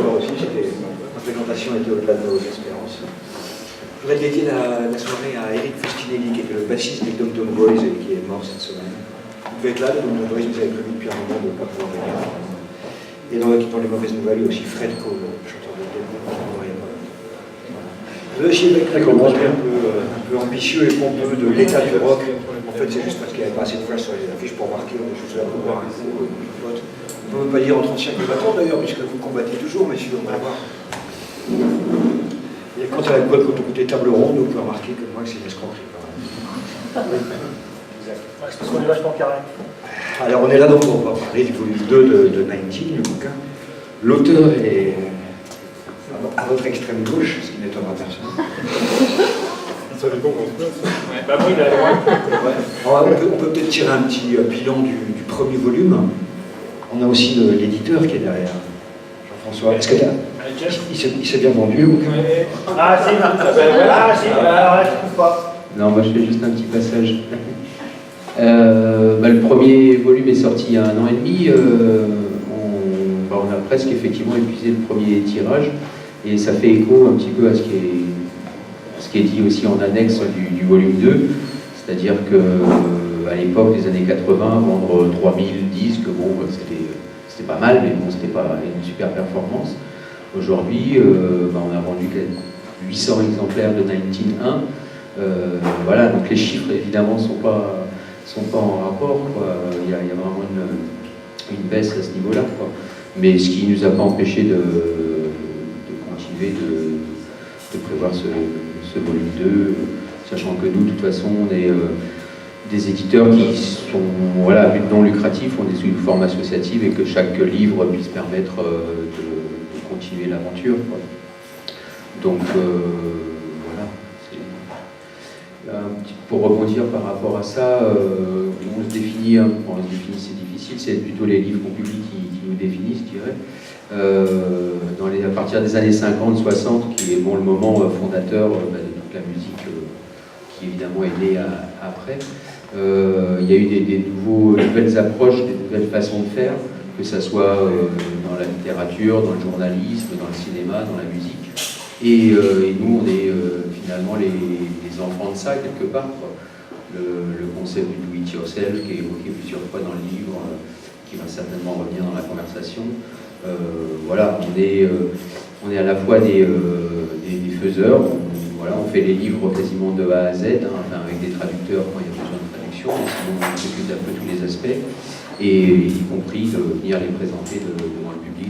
voir aussi, ma présentation était au-delà de vos espérances. Je voudrais dédier la soirée à Eric Festinelli, qui était le bassiste des Dum Dum Boys et qui est mort cette semaine. Vous devez être là, les Dum Dum Boys, vous avez prévu depuis un moment de ne pas pouvoir venir. Et dans les mauvaises nouvelles, il y a aussi Fred Cole, le chanteur de Dum Dum Boys. Je vais essayer avec un projet un peu ambitieux et pompeux de l'état du rock. En fait, c'est juste parce qu'il n'y avait pas assez de flash sur les affiches pour marquer, on est juste là pour voir un coup, une pote. On ne peut même pas dire entre anciens combattants d'ailleurs, puisque vous combattez toujours, messieurs, on va voir. Et quand à l'époque, quand on écoutait Table Ronde, on peut remarquer que moi, c'est une escroquerie quand même. Exact. C'est parce qu'on est vachement carré. Alors, on est là donc, on va parler du volume 2 de 19, le bouquin. L'auteur est à votre extrême gauche, ce qui n'étonnera personne. Ça dépend quand on se place. Ouais, bah oui, là, ouais. On peut peut-être tirer un petit bilan du premier volume. On a aussi l'éditeur qui est derrière. Jean-François, est-ce que il s'est bien vendu le bouquin? Ah si, alors là je trouve pas. Non, moi je fais juste un petit passage. Le premier volume est sorti il y a 1 an et demi. On a presque effectivement épuisé le premier tirage et ça fait écho un petit peu à ce qui est dit aussi en annexe du volume 2, c'est-à-dire qu'à l'époque des années 80, vendre 3000 disques, bon, c'était pas mal, mais bon, c'était pas une super performance. Aujourd'hui, on a vendu 800 exemplaires de 19.1. Voilà, donc les chiffres évidemment sont pas en rapport, quoi. Il y a vraiment une baisse à ce niveau-là, quoi. Mais ce qui ne nous a pas empêché de continuer de prévoir ce volume 2, sachant que nous, de toute façon, on est des éditeurs qui sont à but non lucratif, on est sous une forme associative et que chaque livre puisse permettre de continuer l'aventure, quoi. Donc voilà. Pour rebondir par rapport à ça, on se définit, c'est difficile, c'est plutôt les livres qu'on publie qui nous définissent, je dirais. À partir des années 50-60, qui est le moment fondateur de toute la musique qui évidemment est née après, il y a eu des nouvelles approches, des nouvelles façons de faire, que ce soit dans la littérature, dans le journalisme, dans le cinéma, dans la musique. Et nous, on est finalement les enfants de ça, quelque part, quoi. Le concept du do it yourself, qui est évoqué plusieurs fois dans le livre, qui va certainement revenir dans la conversation. Voilà, on est à la fois des faiseurs, on fait les livres quasiment de A à Z, avec des traducteurs quand il y a besoin de traduction, mais sinon on s'occupe d'un peu tous les aspects, et y compris de venir les présenter devant le public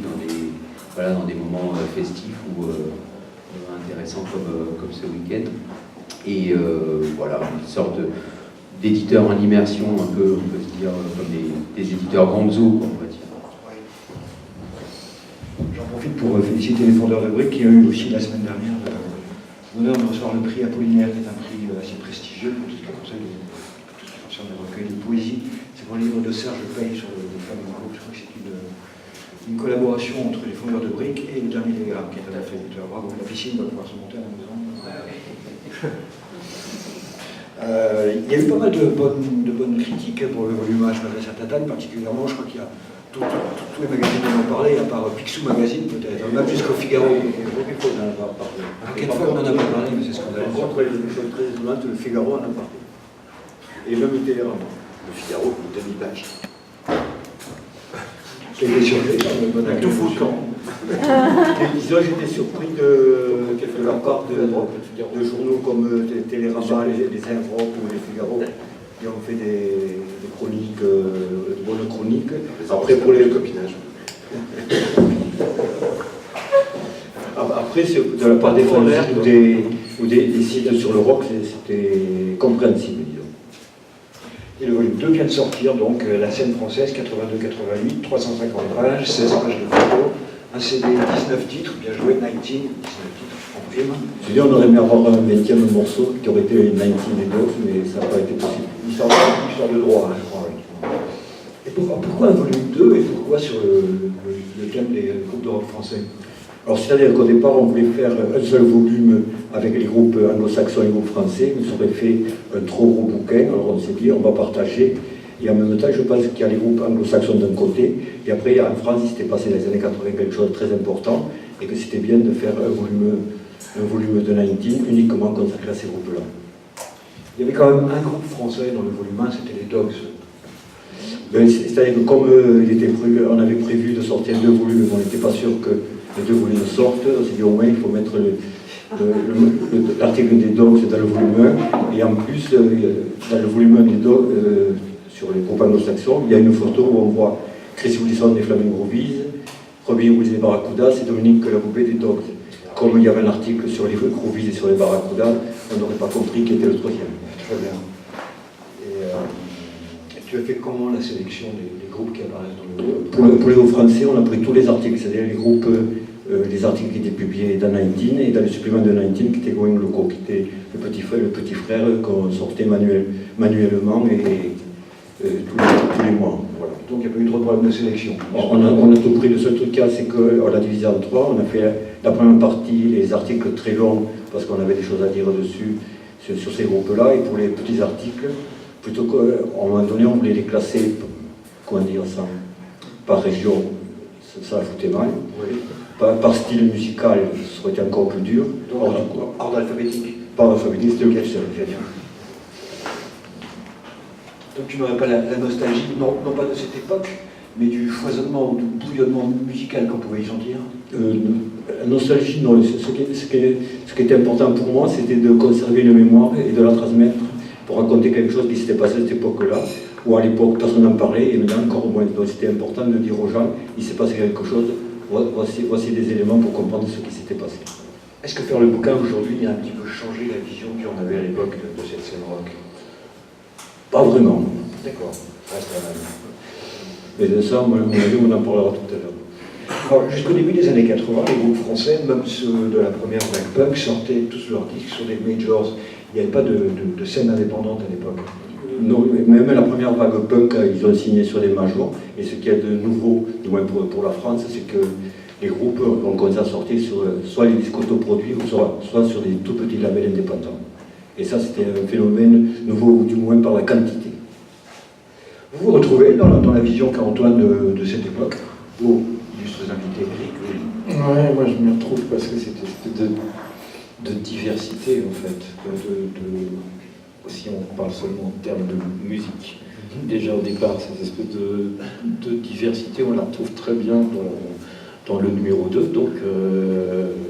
dans des moments festifs ou intéressants comme ce week-end. Et une sorte d'éditeur en immersion, on peut se dire, comme des éditeurs Gonzo, on va dire. J'en profite pour féliciter les fondeurs de briques qui ont eu aussi la semaine dernière l'honneur de recevoir le prix Apollinaire, qui est un prix assez prestigieux pour tout ce qui concerne les recueils de poésie. C'est pour le livre de Serge Paye sur les femmes du groupe. Je crois que c'est une collaboration entre les fondeurs de briques et le dernier Télégramme, qui est un éditeur. Bravo, la piscine va pouvoir se monter à la maison. Il y a eu pas mal de bonnes critiques pour le volume H, malgré sa tatane particulièrement. Je crois qu'il y a tous les magazines qui en ont parlé, à part Picsou Magazine peut-être. On a plus qu'au Figaro. Quelquefois, on en a parlé. Quelquefois, on en a pas parlé, mais c'est scandaleux. Par contre, les émissions très étonnantes, le Figaro en a parlé. Et même le Télégramme. Le Figaro, une demi-page. J'étais surpris, tout fout le camp. Disons, j'étais surpris de la part de journaux comme Télérama, les Inrock ou les Figaro, qui ont fait des chroniques, de bonnes chroniques. Après, pour les copinages. Après, c'est de la part des fanzines ou des sites sur le rock, c'était compréhensible, disons. Et le volume 2 vient de sortir, donc la scène française, 82-88, 350 pages, 16 pages de photos, un CD, 19 titres, bien joué, 19 titres, en prime. Je dis, on aurait aimé avoir un 20e morceau qui aurait été 19 et d'autres, mais ça n'a pas été possible. Histoire de droit, je crois. Et pourquoi un volume 2 et pourquoi sur le thème des groupes de rock français? Alors, c'est-à-dire qu'au départ, on voulait faire un seul volume avec les groupes anglo-saxons et les groupes français. Nous aurait fait un trop gros bouquin. Alors, on s'est dit, on va partager. Et en même temps, je pense qu'il y a les groupes anglo-saxons d'un côté, et après, en France, il s'était passé dans les années 80 quelque chose de très important, et que c'était bien de faire un volume de 19 uniquement consacré à ces groupes-là. Il y avait quand même un groupe français dans le volume 1, c'était les Dogs. C'est-à-dire que comme on avait prévu de sortir 2 volumes, on n'était pas sûr que les 2 volumes sortent, on s'est dit au moins il faut mettre l'article des Dogs dans le volume 1, et en plus, dans le volume 1 des Dogs, sur les groupes anglo-saxons, il y a une photo où on voit Chris Wilson des Flaming Groovies, Robin Wills des Barracudas, c'est Dominique Laboubé des Dogs. Comme il y avait un article sur les Groovies et sur les Barracudas, on n'aurait pas compris qui était le troisième. Très bien. Et tu as fait comment la sélection des groupes qui apparaissent dans le groupe? Pour les hauts français, on a pris tous les articles, c'est-à-dire les groupes, les articles qui étaient publiés dans 19 et dans le supplément de 19 qui était Going Loco, qui était le petit frère qu'on sortait manuellement et tous les mois. Voilà. Donc il n'y a pas eu trop de problèmes de sélection. On a tout pris. Le seul truc qu'il y a, c'est qu'on l'a divisé en 3. On a fait la première partie, les articles très longs, parce qu'on avait des choses à dire dessus, sur ces groupes-là, et pour les petits articles, plutôt qu'à un moment donné, on voulait les classer, comment dire ça, par région, ça foutait mal. Oui. Par style musical, ça aurait été encore plus dur. Ordre alphabétique. Par alphabétique, c'était le seul. Donc tu n'aurais pas la nostalgie, non pas de cette époque, mais du foisonnement, du bouillonnement musical qu'on pouvait y sentir? Nostalgie, non. Ce qui était important pour moi, c'était de conserver une mémoire et de la transmettre pour raconter quelque chose qui s'était passé à cette époque-là, où à l'époque personne n'en parlait, et maintenant encore moins. Donc c'était important de dire aux gens, il s'est passé quelque chose, voici des éléments pour comprendre ce qui s'était passé. Est-ce que faire le bouquin aujourd'hui a un petit peu changé la vision qu'on avait à l'époque de cette scène rock? Pas vraiment. D'accord, reste la même. Mais de ça, on en parlera tout à l'heure. Alors, jusqu'au début des années 80, les groupes français, même ceux de la première vague punk, sortaient tous leurs disques sur des majors. Il n'y avait pas de scène indépendante à l'époque. Non, même la première vague punk, ils ont signé sur des majors. Et ce qu'il y a de nouveau, du moins pour la France, c'est que les groupes ont commencé à sortir sur soit les disques autoproduits, ou soit sur des tout petits labels indépendants. Et ça, c'était un phénomène nouveau, du moins par la quantité. Vous vous retrouvez dans la vision qu'a Antoine de cette époque, vos illustres invités, Eric? Ouais, moi je m'y retrouve parce que c'était une espèce de diversité en fait. Si on parle seulement en termes de musique. Déjà au départ, cette espèce de diversité, on la retrouve très bien dans le numéro 2. Donc,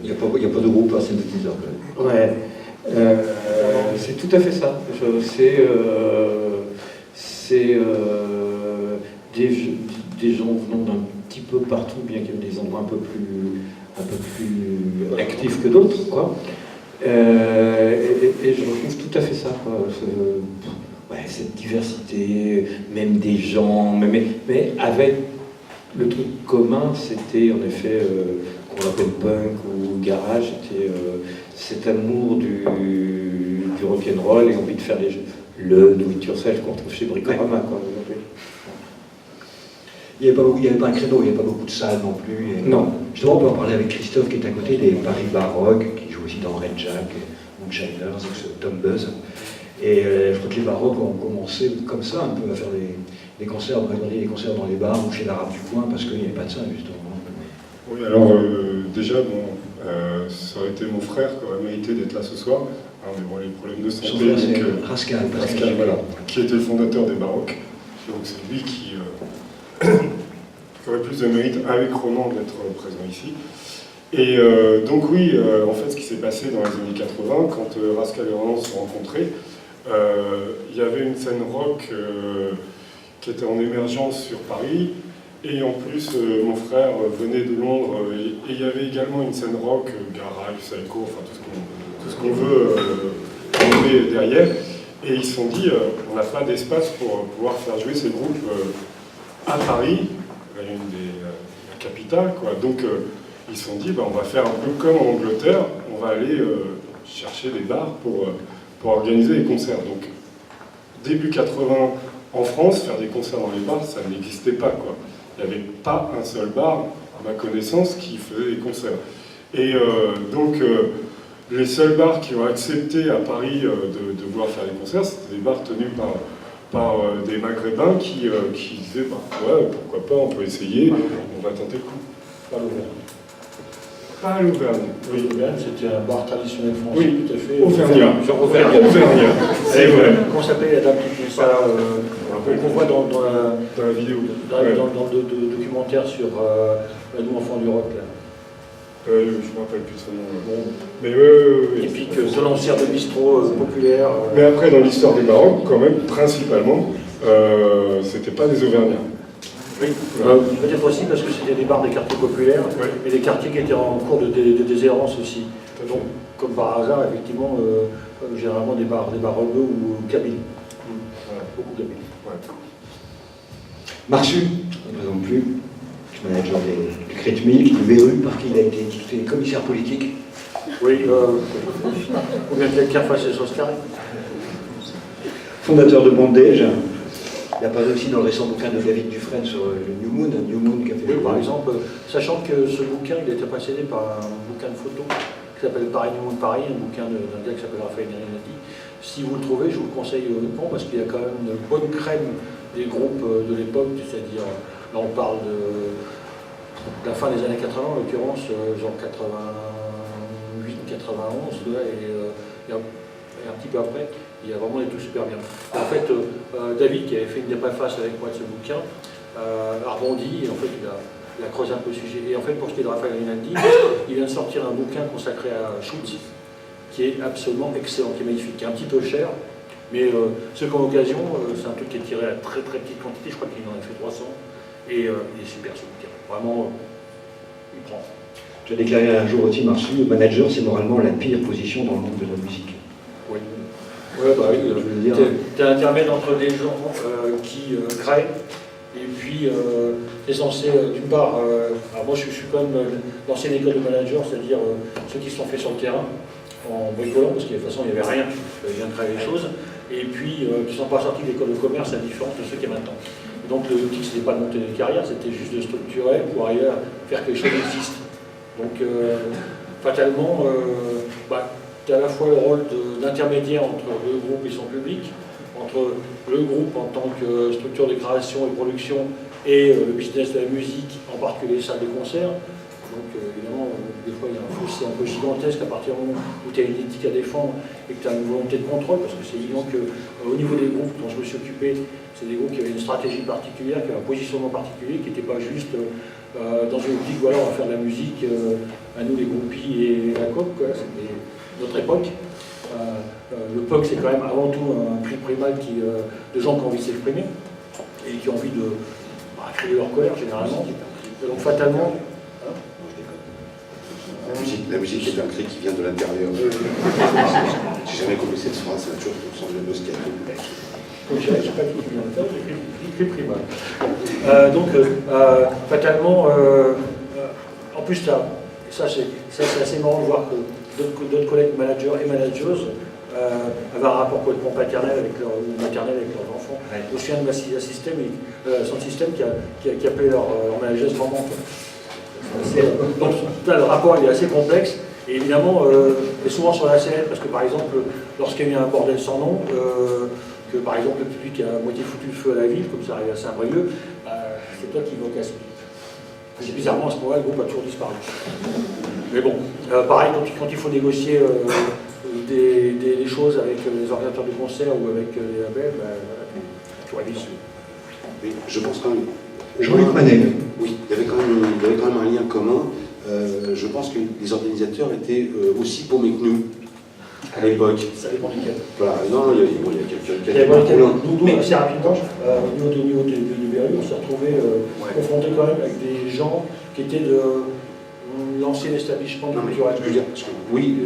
il n'y a pas de groupe à synthétiseur. Ouais. C'est tout à fait ça. C'est des gens venant d'un petit peu partout, bien qu'il y ait des endroits un peu plus actifs que d'autres, quoi. Et je retrouve tout à fait ça, quoi. Cette diversité, même des gens, mais avec le truc commun, c'était en effet, qu'on appelle punk ou garage, c'était cet amour du rock'n'roll et envie de faire le do it yourself qu'on trouve chez Bricorama, quoi. Il n'y avait pas un créneau, il n'y avait pas beaucoup de salles non plus. Et non. Justement, on peut en parler avec Christophe qui est à côté des Paris Baroque, qui joue aussi dans Red Jack, Moonshiners, Tom Buzz. Et je crois que les Baroques ont commencé comme ça un peu à faire des concerts, des concerts dans les bars ou chez l'arabe du coin parce qu'il n'y avait pas de ça justement. Oui, alors déjà, ça aurait été mon frère qui aurait mérité d'être là ce soir. Alors, mais bon, les problèmes de santé. Son frère, c'est Rascal, voilà, qui était le fondateur des Baroques. Donc c'est lui qui aurait plus de mérite avec Ronan d'être présent ici. Et donc oui, en fait, ce qui s'est passé dans les années 80, quand Rascal et Ronan se sont rencontrés, il y avait une scène rock qui était en émergence sur Paris. Et en plus, mon frère venait de Londres, et il y avait également une scène rock, garage, psycho, enfin tout ce qu'on veut trouver derrière. Et ils se sont dit, on n'a pas d'espace pour pouvoir faire jouer ces groupes à Paris, la capitale, quoi. Donc ils se sont dit, on va faire un peu comme en Angleterre, on va aller chercher des bars pour organiser des concerts. Donc début 80, en France, faire des concerts dans les bars, ça n'existait pas, quoi. Il n'y avait pas un seul bar, à ma connaissance, qui faisait des concerts. Et donc, les seuls bars qui ont accepté à Paris de vouloir faire des concerts, c'était des bars tenus par par des Maghrébins qui disaient bah, ouais, pourquoi pas, on peut essayer, on va tenter le coup. Pas l'Auvergne. Pas l'Auvergne. Oui, l'Auvergne, c'était un bar traditionnel français, Oui, tout à fait. Auvergnat. Genre Auvergnat. Auvergnat, c'est vrai. Comment s'appelle la dame qui fait ça qu'on voit dans Dans la vidéo. dans le documentaire sur Nous enfants du rock, là. Je ne me rappelle plus de son nom. Bon. Mais oui. Typique tenancière de bistrot populaire. Mais après, dans l'histoire des Maroc, quand même, principalement, c'était pas des Auvergnats. Oui, peut-être aussi parce que c'était des bars des quartiers populaires et des quartiers qui étaient en cours de déshérence aussi. Donc, comme par hasard, effectivement, généralement des bars rebeux ou kabyles. Voilà, beaucoup kabyles. Ouais. Marsu, on ne présente plus, manager du Crête Milk, du Beru, par qui il a été intitulé commissaire politique. Oui, faut bien que quelqu'un fasse les choses carrées. Fondateur de Bondage. Il apparaît aussi dans le récent bouquin de David Dufresne sur le New Moon qui a fait. Oui, par exemple, sachant que ce bouquin, il a été précédé par un bouquin de photos qui s'appelle Paris New Moon Paris, un bouquin d'un gars qui s'appelle Raphaël Nerinati. Si vous le trouvez, je vous le conseille honnêtement parce qu'il y a quand même une bonne crème des groupes de l'époque, c'est-à-dire, là on parle de la fin des années 80, en l'occurrence, genre 88, 91, et un petit peu après. Il y a vraiment des trucs super bien. En fait, David, qui avait fait une des préfaces avec moi de ce bouquin, a rebondi et en fait, il a creusé un peu le sujet. Et en fait, pour ce qui est de Raphaël Rinaldi, il vient de sortir un bouquin consacré à Schultz, qui est absolument excellent, qui est magnifique, qui est un petit peu cher, mais ceux qui ont l'occasion, c'est un truc qui est tiré à très très petite quantité, je crois qu'il en a fait 300, et il est super ce bouquin. Vraiment, il prend. Tu as déclaré un jour aussi, Marsu, manager, c'est moralement la pire position dans le monde de la musique. Oui. Ouais, bah oui, tu es intermède entre des gens qui créent, et puis tu es censé, d'une part, alors moi je suis quand même l'ancienne école de manager, c'est-à-dire ceux qui se sont faits sur le terrain, en bricolant, parce que de toute façon il n'y avait rien, il vient de créer les choses, et puis qui ne sont pas sortis de l'école de commerce, à la différence de ceux qui y a maintenant. Et donc le but, c'était pas de monter des carrières, c'était juste de structurer pour ailleurs faire que les choses existent. Donc fatalement, tu as à la fois le rôle d'intermédiaire entre le groupe et son public, entre le groupe en tant que structure de création et de production et le business de la musique, en particulier les salles de concert. Donc évidemment, des fois il y a un fossé un peu gigantesque à partir du moment où tu as une éthique à défendre et que tu as une volonté de contrôle, parce que c'est évident qu'au niveau des groupes dont je me suis occupé, c'est des groupes qui avaient une stratégie particulière, qui avaient un positionnement particulier, qui n'était pas juste dans une optique, voilà, on va faire de la musique à nous les groupies et la coque, c'était notre époque. Le POC, c'est quand même avant tout un cri primal de gens qui ont envie de s'exprimer et qui ont envie de crier leur colère généralement. Et donc fatalement. La musique est un cri qui vient de l'intérieur. J'ai jamais compris cette phrase, ça m'a toujours semblé moscato. Je n'ai pas dit qui vient de l'intérieur, j'ai dit cri primal. Donc fatalement, en plus, ça c'est assez marrant de voir que d'autres collègues managers et manageuses avaient un rapport complètement paternel ou maternel avec leurs enfants. Ouais. Je me souviens de son système qui appelait leur manageuse maman. Donc le rapport il est assez complexe, et évidemment, et souvent sur la scène, parce que par exemple, lorsqu'il y a eu un bordel sans nom, que par exemple le public a à moitié foutu le feu à la ville, comme ça arrive à Saint-Brieuc, c'est toi qui vas casser. C'est bizarrement à ce moment-là, le groupe a toujours disparu. Mais bon, pareil, quand il faut négocier des choses avec les organisateurs de concerts ou avec les labels, tu vois évident. Mais je pense quand même. Jean-Luc Manel. Oui, il y avait quand même un lien commun. Je pense que les organisateurs étaient aussi paumés que nous à l'époque. Ça dépend desquels. Voilà, non, il y a quelques Nous, assez rapidement, au niveau du BRU, on s'est retrouvés confrontés quand même avec des gens qui étaient de l'ancien établissement culturel. Oui,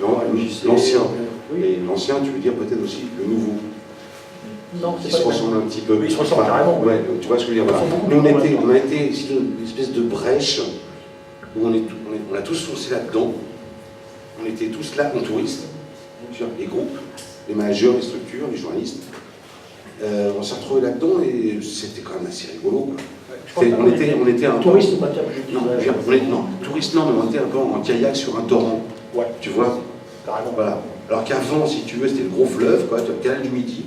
l'ancien. Et l'ancien, tu veux dire peut-être aussi le nouveau. Non, qui se ressemble un petit peu. Oui, ils se ressemblent carrément. Ouais, tu vois ce que je veux dire. Voilà. Nous, on a été une espèce de brèche où on a tous foncé là-dedans. On était tous là en touristes, les groupes, les managers, les structures, les journalistes. On s'est retrouvés là-dedans et c'était quand même assez rigolo. Quoi. On était un touriste, c'est pas terme, je dis. Non, touriste, non, mais on était un peu en kayak sur un torrent. Ouais. Tu vois. Carrément. Voilà. Alors qu'avant, si tu veux, c'était le gros fleuve, quoi, le canal du Midi.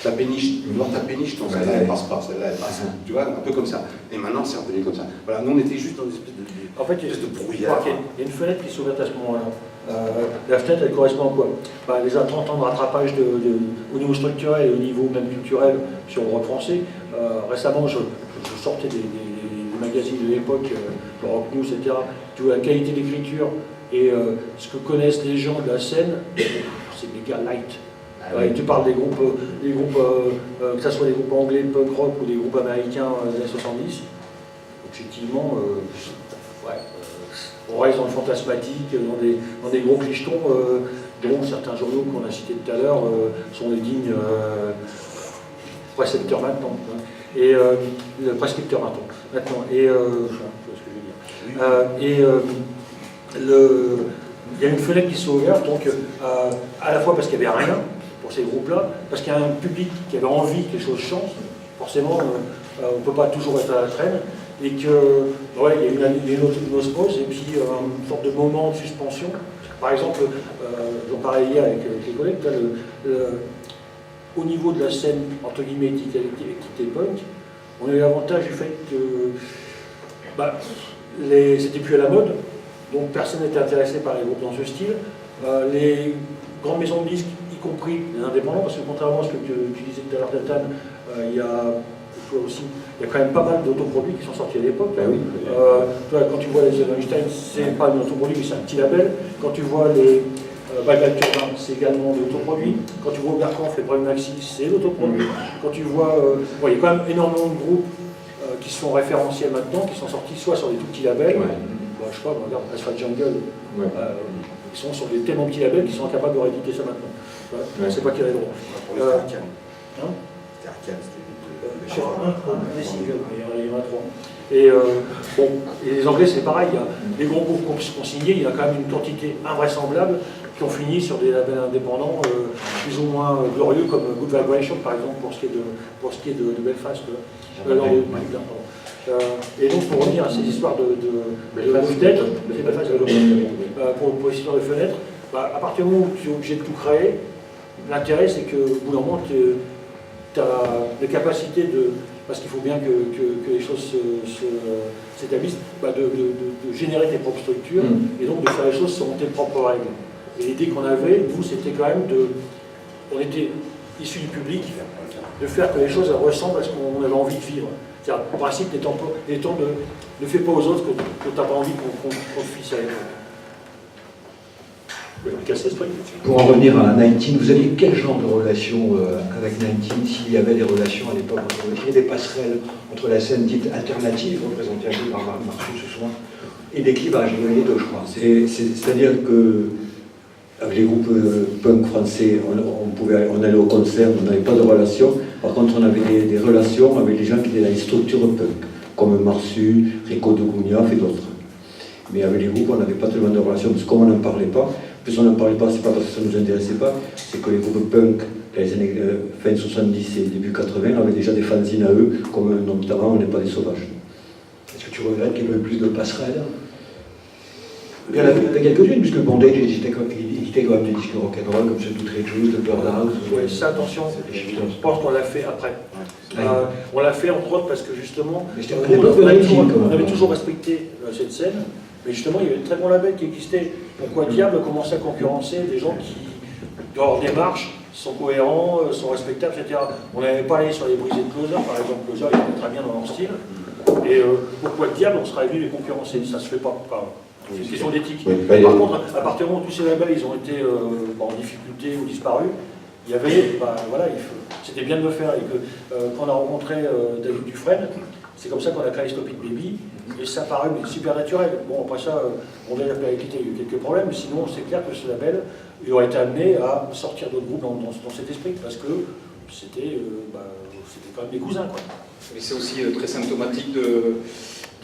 Ta péniche, voir ta péniche, non, celle-là, elle passe pas, celle-là, elle passe. Tu vois, un peu comme ça. Et maintenant, c'est revenu comme ça. Voilà, nous, on était juste dans une espèce En fait, il y de brouillard. a une fenêtre qui s'ouvre à ce moment-là. La fenêtre, elle correspond à quoi? Déjà 30 ans de rattrapage au niveau structurel et au niveau même culturel sur le rock français. Récemment, je sortais des magazines de l'époque, le Rock News, etc. Tu vois la qualité d'écriture et ce que connaissent les gens de la scène, c'est méga light. Tu parles des groupes que ce soit des groupes anglais de punk rock ou des groupes américains des années 70. Objectivement, on reste dans le fantasmatique, dans des gros clichetons, dont certains journaux qu'on a cités tout à l'heure sont les dignes précepteurs maintenant. Et le prescripteur maintenant. Et je sais pas ce que je veux dire. Il y a une fenêtre qui s'est ouverte, donc à la fois parce qu'il n'y avait rien pour ces groupes-là, parce qu'il y a un public qui avait envie que les choses changent. Forcément, on ne peut pas toujours être à la traîne. Et que, il y a eu une osmose et puis une sorte de moment de suspension. Par exemple, j'en parlais hier avec les collègues, au niveau de la scène, entre guillemets, équité punk, on a eu l'avantage du fait que c'était plus à la mode, donc personne n'était intéressé par les groupes dans ce style. Les grandes maisons de disques, y compris les indépendants, parce que contrairement à ce que tu disais tout à l'heure, Tatane, il y a quand même pas mal d'autoproduits qui sont sortis à l'époque. Quand tu vois les Einstein, c'est pas un autoproduit, mais c'est un petit label. Quand tu vois les Bad Turbin, c'est également de l'autoproduit. Quand tu vois Oberkampf et Prime Maxi, c'est l'autoproduit. Quand tu vois, il y a quand même énormément de groupes qui sont référentiels maintenant, qui sont sortis soit sur des tout petits labels, je sais pas, regarde Asphalt Jungle, ils sont sur des tellement petits labels qu'ils sont incapables de rééditer ça maintenant. C'est pas qu'il y a droit. Il y en a trois. Et les Anglais, c'est pareil. Les gros groupes qui ont signé, il y a quand même une quantité invraisemblable qui ont fini sur des labels indépendants plus ou moins glorieux, comme Good Vibration, par exemple, pour ce qui est de Belfast. Et donc, pour revenir à ces histoires de fenêtres, pour les histoires de fenêtres, à partir du moment où tu es obligé de tout créer, l'intérêt, c'est qu'au bout d'un moment, tu as la capacité de, parce qu'il faut bien que les choses s'établissent, de générer tes propres structures et donc de faire les choses selon tes propres règles. Et l'idée qu'on avait, nous, c'était quand même on était issus du public, de faire que les choses ressemblent à ce qu'on avait envie de vivre. C'est-à-dire, le principe n'étant ne fais pas aux autres que tu n'as pas envie qu'on te ficelle. Pour en revenir à 19, vous aviez quel genre de relation avec 19, s'il y avait des relations à l'époque, il y avait des passerelles entre la scène dite alternative, représentée un peu par Marcus ce soir, et des clivages, il y en avait les deux, je crois. C'est-à-dire que avec les groupes punk français, on allait au concert, on n'avait pas de relation. Par contre, on avait des relations avec les gens qui étaient dans les structures punk, comme Marsu, Rico de Gougnaf et d'autres. Mais avec les groupes, on n'avait pas tellement de relations, parce que comme on n'en parlait pas, plus on n'en parlait pas, c'est pas parce que ça ne nous intéressait pas, c'est que les groupes punk, dans les années fin 70 et début 80, avaient déjà des fanzines à eux, comme notamment On n'est pas des sauvages. Est-ce que tu regrettes qu'il y ait plus de passerelles? Il y en a quelques-unes, puisque Bondage éditait quand même des disques rock'n'roll comme ceux de Trade Juice, de Birdhouse. Oui, ça, attention, je pense qu'on l'a fait après. On l'a fait entre autres parce que justement, on avait toujours respecté cette scène, mais justement, il y avait de très bons labels qui existaient. Pourquoi diable commencer à concurrencer des gens qui, dans leur démarche, sont cohérents, sont respectables, etc. On n'avait pas allé sur les brisés de Closer, par exemple. Closer, ils étaient très bien dans leur style. Et pourquoi diable on serait venu les concurrencer? Ça se fait pas. C'est une question d'éthique. Par contre, à partir du moment où tous ces labels ils ont été en difficulté ou disparus, il y avait, c'était bien de le faire. Et que quand on a rencontré David Dufresne, c'est comme ça qu'on a créé Stop It Baby, et ça paraît super naturel. Bon, après ça, on a eu quelques problèmes, mais sinon c'est clair que ce label il aurait été amené à sortir d'autres groupes dans cet esprit, parce que c'était quand même des cousins, quoi. Mais c'est aussi très symptomatique de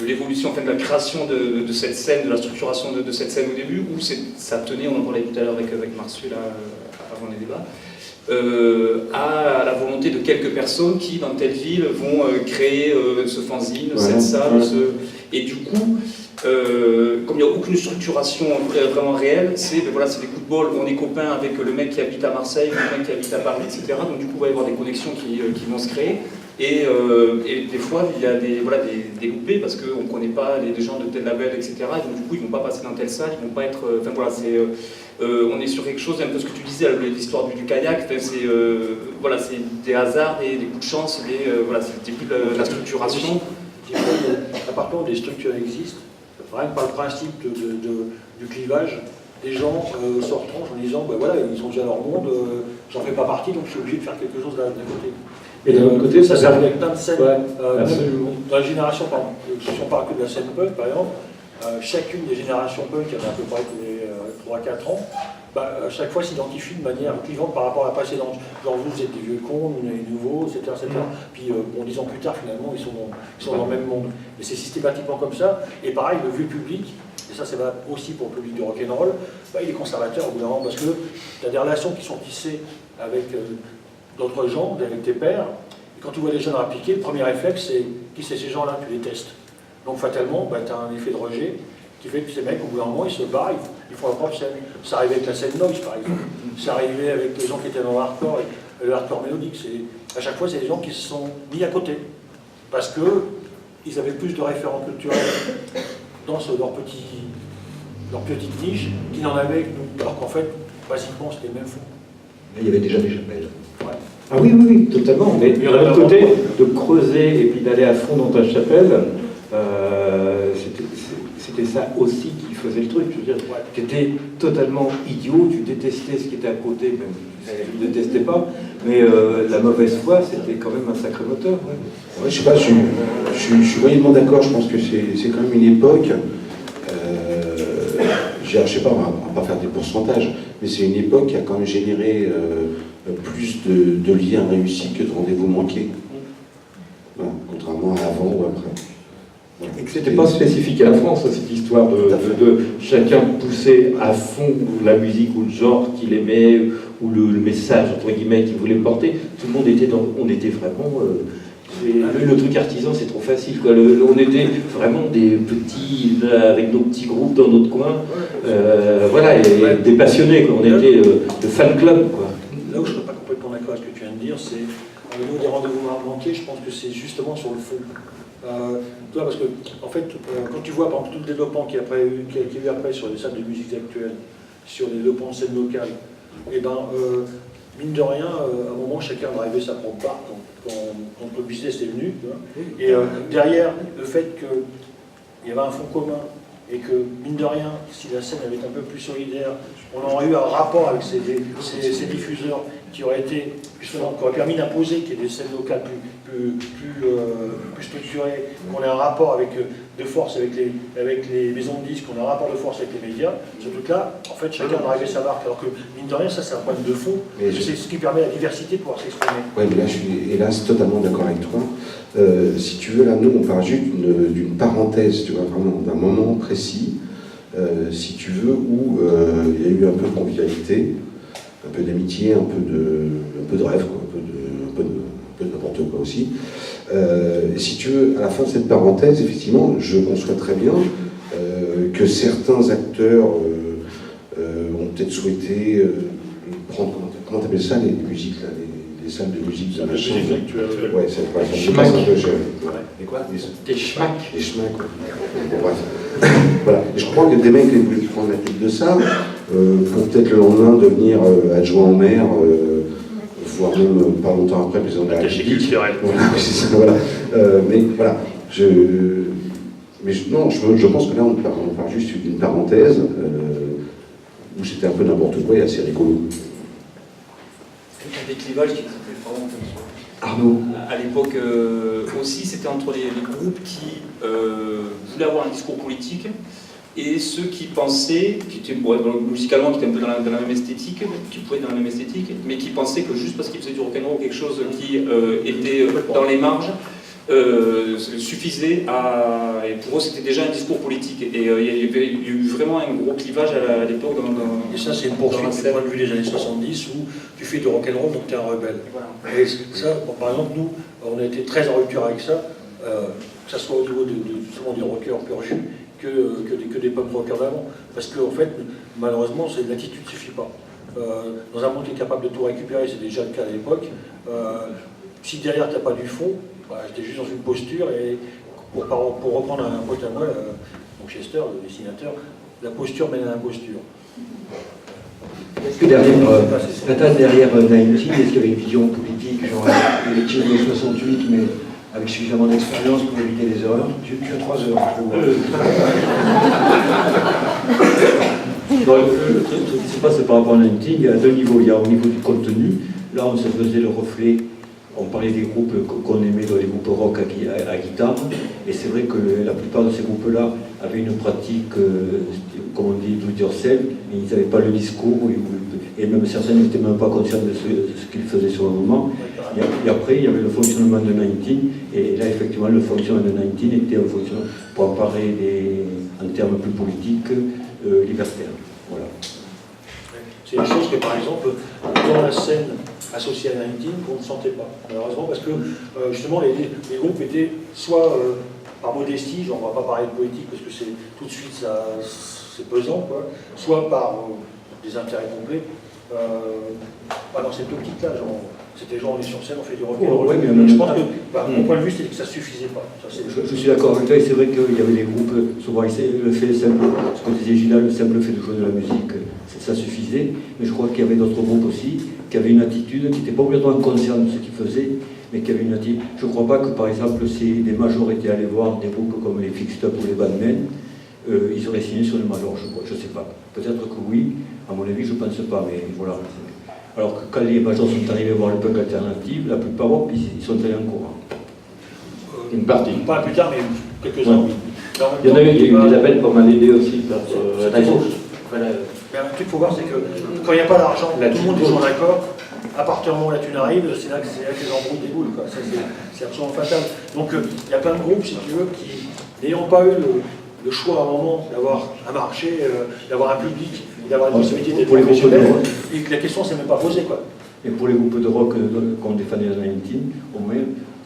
l'évolution, de la création de cette scène, de la structuration de cette scène au début, où ça tenait, on en parlait tout à l'heure avec Marsu, là, avant les débats, à la volonté de quelques personnes qui, dans telle ville, vont créer ce fanzine, cette salle, et du coup, comme il n'y a aucune structuration vraiment réelle, c'est voilà, des coups de bol, on est copains avec le mec qui habite à Marseille, le mec qui habite à Paris, etc. Donc du coup, il va y avoir des connexions qui vont se créer. Et des fois, il y a des groupés parce qu'on ne connaît pas les gens de tel label, etc. Et donc du coup, ils ne vont pas passer dans telle salle, ils ne vont pas être... Enfin voilà, on est sur quelque chose, un peu ce que tu disais, l'histoire du kayak, c'est des hasards, des coups de chance, c'est le début de la structuration. À part contre, des structures existent, rien que par le principe du clivage, les gens se retranchent en disant, ben voilà, ils sont déjà dans leur monde, j'en fais pas partie, donc je suis obligé de faire quelque chose d'un côté. Et d'un autre côté, ça s'arrive avec plein de scènes. Ouais, dans la génération, pardon, si on parle que de la scène punk, par exemple, chacune des générations punk, il y en a à peu près tous les 3-4 ans, à chaque fois s'identifie de manière clivante par rapport à la précédente. Genre vous êtes des vieux cons, nous on est des nouveaux, etc. Puis 10 ans plus tard, finalement, ils sont dans le même monde. Et c'est systématiquement comme ça. Et pareil, le vieux public, et ça c'est valable aussi pour le public du rock'n'roll, il est conservateur au bout d'un moment parce que tu as des relations qui sont tissées avec d'autres gens, avec tes pairs. Et quand tu vois les jeunes appliquer, le premier réflexe c'est qui c'est ces gens-là, tu les testes. Donc fatalement, tu as un effet de rejet qui fait que ces mecs, au bout d'un moment, ils se barrent, ils font leur propre scène. Ça arrivait avec la scène noise, par exemple. Ça arrivait avec les gens qui étaient dans le hardcore, et le hardcore mélodique. À chaque fois, c'est des gens qui se sont mis à côté. Parce qu'ils avaient plus de référents culturels dans leur petite niche qu'ils n'en avaient que nous. Alors qu'en fait, basiquement, c'était le même fond. Il y avait déjà des chapelles. Ouais. Ah oui, totalement. Mais d'un autre côté, de creuser et puis d'aller à fond dans ta chapelle, c'était ça aussi qui faisait le truc. Je veux dire, tu étais totalement idiot, tu détestais ce qui était à côté, même si tu ne détestais pas, mais la mauvaise foi, c'était quand même un sacré moteur. Ouais, je sais pas, je suis moyennement d'accord, je pense que c'est quand même une époque, je sais pas, on va pas faire des pourcentages, mais c'est une époque qui a quand même généré plus de liens réussis que de rendez-vous manqués. Voilà, contrairement à avant ou après. C'était pas spécifique à la France, cette histoire de chacun pousser à fond la musique ou le genre qu'il aimait, ou le message, entre guillemets, qu'il voulait porter. Tout le monde était on était vraiment... le truc artisan, c'est trop facile, quoi. On était vraiment des petits, avec nos petits groupes dans notre coin, et des passionnés, quoi. On était le fan club, quoi. Là où je ne serais pas complètement d'accord avec ce que tu viens de dire, c'est au niveau des rendez-vous manqués, je pense que c'est justement sur le fond. Parce que, en fait, quand tu vois par exemple tout le développement qu'il y a eu après sur les salles de musique actuelles, sur les développements de scène locale, mine de rien, à un moment, chacun va arriver sa propre part quand le business est venu. Et derrière, le fait qu'il y avait un fond commun et que, mine de rien, si la scène avait été un peu plus solidaire, on aurait eu un rapport avec ces diffuseurs qui auraient été, justement, qui auraient permis d'imposer qu'il y ait des scènes locales plus structurées, qu'on ait un rapport de force avec les maisons de disques, qu'on ait un rapport de force avec les médias. Ce truc-là, en fait, chacun va arriver sa marque. Alors que, mine de rien, ça, c'est un problème de fond. C'est ce qui permet la diversité de pouvoir s'exprimer. Oui, mais là, je suis hélas totalement d'accord avec toi. Si tu veux, là, nous, on parle juste d'une parenthèse, tu vois, vraiment d'un moment précis, si tu veux, où il y a eu un peu de convivialité, un peu d'amitié, un peu de rêve, quoi, un peu de n'importe quoi aussi. Si tu veux, à la fin de cette parenthèse, effectivement, je conçois très bien que certains acteurs ont peut-être souhaité prendre, comment tu appelles ça, les musiques, là, les salles de musique de machin. Ouais, c'est pas ça. Schmack. Et quoi? Des schmacks. Les schmacks, quoi. Bon, bref. Voilà. Et je crois que des mecs qui voulaient prendre la tête de ça, pour peut-être le lendemain devenir adjoint au maire, voire même pas longtemps après président de la République. Voilà, c'est ça, voilà. Mais voilà, je pense que là on parle juste d'une parenthèse où c'était un peu n'importe quoi et assez rigolo. Des clivages qui étaient vraiment Arnaud. à l'époque aussi, c'était entre les groupes qui voulaient avoir un discours politique et ceux qui pensaient, qui étaient musicalement qui étaient un peu dans la même esthétique, qui pouvaient être dans la même esthétique, mais qui pensaient que juste parce qu'ils faisaient du rock'n'roll quelque chose qui était dans les marges suffisait à... Et pour eux, c'était déjà un discours politique. Et il y a eu vraiment un gros clivage à l'époque. Et ça, c'est une poursuite du point de vue des années 70 où tu fais du rock'n'roll, donc tu es un rebelle. Voilà. Et ça, bon, par exemple, nous, on a été très en rupture avec ça, que ce soit au niveau du rocker pur jus, que des punk rockers d'avant. Parce qu'en fait, malheureusement, l'attitude ne suffit pas. Dans un monde qui est capable de tout récupérer, c'est déjà le cas à l'époque, si derrière tu n'as pas du fond, j'étais juste dans une posture, et pour reprendre un pote à moi, donc Chester, le dessinateur, la posture mène à l'imposture. Est-ce que derrière 19, est-ce qu'il y avait une vision politique, genre les tirs de 68, mais avec suffisamment d'expérience pour éviter les erreurs? Tu as 3 heures, je vois. Le truc qui se passe par rapport à 19, il y a 2 niveaux. Il y a au niveau du contenu, là on se faisait le reflet, on parlait des groupes qu'on aimait dans les groupes rock à guitare, et c'est vrai que la plupart de ces groupes-là avaient une pratique, comme on dit, do it yourself, mais ils n'avaient pas le discours, et même certains n'étaient même pas conscients de ce qu'ils faisaient sur le moment. Et après, il y avait le fonctionnement de 19, et là, effectivement, le fonctionnement de 19 était un fonctionnement, pour en parler en termes plus politiques, libertaire. Voilà. C'est une chose que, par exemple, dans la scène associée à 19, on ne sentait pas, malheureusement, parce que justement, les groupes étaient soit par modestie, genre on ne va pas parler de politique parce que c'est tout de suite c'est pesant, quoi, soit par des intérêts complets. Dans cette optique-là, c'était genre on est sur scène, on fait du rock. Ouais, mais je pense que, mon point de vue, c'était que ça ne suffisait pas. Je suis d'accord avec toi, et c'est vrai qu'il y avait des groupes, souvent le fait simple, ce que disait Gina, le simple fait de jouer de la musique, ça suffisait, mais je crois qu'il y avait d'autres groupes aussi qui avaient une attitude qui n'était pas obligatoirement consciente de ce qu'ils faisaient, mais qui avait une attitude. Je ne crois pas que, par exemple, si des majors étaient allés voir des groupes comme les Fixed Up ou les Badmen, ils auraient signé sur les majors, je ne sais pas. Peut-être que oui, à mon avis, je ne pense pas, mais voilà. Alors que quand les majors sont arrivés voir le punk alternatif, la plupart, ils sont allés en courant. Une partie. Pas plus tard, mais quelques-uns, oui. Il y en a eu des labels pour m'aider aussi par la gauche. Voilà. Mais un truc qu'il faut voir, c'est que quand il n'y a pas d'argent, tout le monde est toujours d'accord. À partir du moment où la thune arrive, c'est là que les embrouilles déboulent. Ça, c'est absolument fatal. Donc il y a plein de groupes, si tu veux, qui, n'ayant pas eu le choix à un moment d'avoir un marché, d'avoir un public, d'avoir une possibilité d'être professionnel, et que la question ne s'est même pas posée, quoi. Et pour les groupes de rock qu'on défendait dans 19, au moins,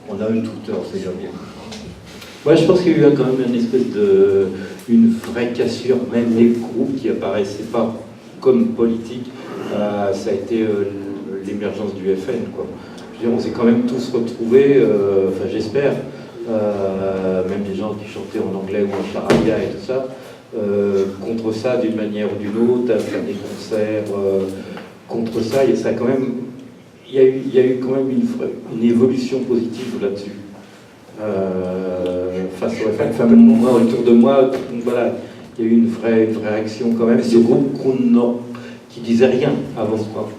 on a un Twitter, c'est déjà bien. Moi, je pense qu'il y a eu quand même une vraie cassure, même les groupes qui apparaissaient pas comme politiques, ça a été l'émergence du FN, quoi. Je veux dire, on s'est quand même tous retrouvés, enfin j'espère, même les gens qui chantaient en anglais ou en charabia et tout ça, contre ça d'une manière ou d'une autre, à faire des concerts contre ça, et ça a quand même, il y a eu quand même une évolution positive là-dessus. Face au FN, enfin, moi, autour de moi, voilà, il y a eu une vraie action quand même. Ce groupe qui disait rien avant, quoi.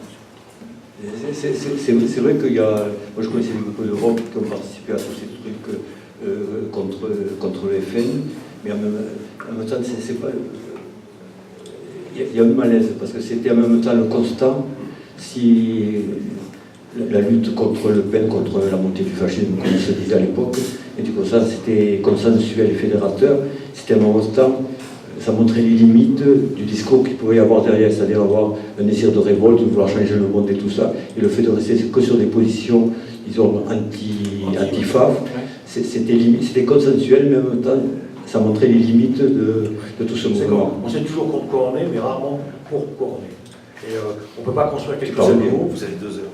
C'est vrai qu'il y a... Moi, je connaissais des groupes de rock qui ont participé à tous ces trucs contre le FN, mais en même temps, c'est pas... Il y a un malaise, parce que c'était en même temps le constat, si la lutte contre Le Pen, contre la montée du fascisme, comme il se disait à l'époque, et du coup ça c'était consensuel et fédérateur, c'était en même temps, ça montrait les limites du discours qu'il pouvait y avoir derrière, c'est-à-dire avoir un désir de révolte, de vouloir changer le monde et tout ça, et le fait de rester que sur des positions, disons, anti-FAV, c'était consensuel, mais en même temps, ça montrait les limites de tout ce mouvement. On s'est toujours contre couronné, mais rarement pour couronner. Et on ne peut pas construire quelque chose de nouveau. Vous avez 2 heures.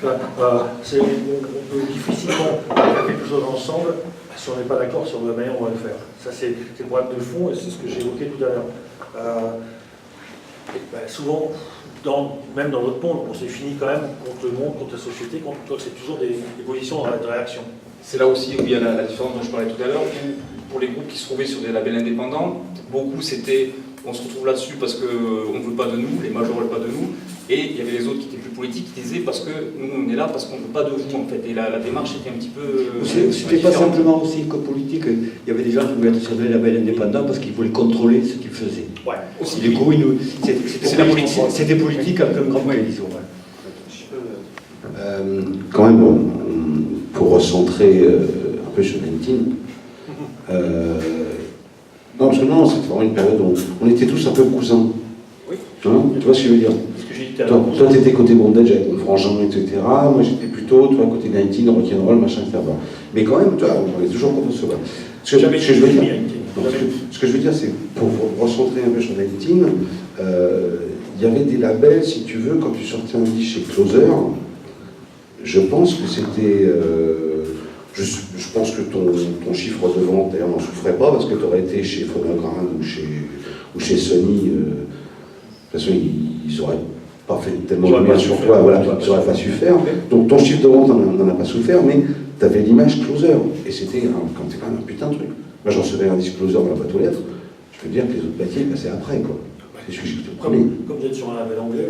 On peut difficilement faire quelque chose ensemble si on n'est pas d'accord sur la manière dont on va le faire. Ça, c'est le problème de fond, et c'est ce que j'ai évoqué tout à l'heure. Souvent, même dans notre monde, on s'est fini quand même contre le monde, contre la société, c'est toujours des positions de réaction. C'est là aussi où il y a la différence dont je parlais tout à l'heure, où pour les groupes qui se trouvaient sur des labels indépendants, beaucoup c'était on se retrouve là-dessus parce qu'on ne veut pas de nous, les majors ne veulent pas de nous, et il y avait les autres qui étaient plus politiques qui disaient parce que nous on est là parce qu'on ne veut pas de vous en fait, et la démarche était un petit peu... C'était pas simplement aussi que politique, il y avait des gens qui voulaient être sur des labels indépendants parce qu'ils voulaient contrôler ce qu'ils faisaient. Ouais, aussi. Du coup, c'était politique avec un grand point, disons. Quand même, pour recentrer un peu sur 19, non, parce que non, c'était vraiment une période où on était tous un peu cousins. Oui. Hein, tu vois ce que je veux dire? Toi, tu étais côté bondage avec mon frangin, etc. Moi, j'étais plutôt, toi, côté 19, rock'n'roll, machin, etc. Mais quand même, tu vois, on est toujours contre ce bas. Jamais je veux dire. Non, ce que je veux dire, c'est pour recentrer un peu sur 19, il y avait des labels, si tu veux, quand tu sortais un disque chez Closer, je pense que c'était... je pense que ton chiffre de vente, d'ailleurs, n'en souffrait pas, parce que tu aurais été chez Phonogram ou chez Sony. De toute façon, ils n'auraient pas fait tellement de bien sur toi, voilà, ils n'auraient pas su faire. Donc ton chiffre de vente n'en a pas souffert, mais tu avais l'image Closer, et c'était quand même un putain de truc. Moi, j'en recevais un disque Closer dans la boîte aux lettres, je peux dire que les autres papiers passaient après, quoi. C'est ce que j'étais le premier. Comme vous êtes sur un label anglais,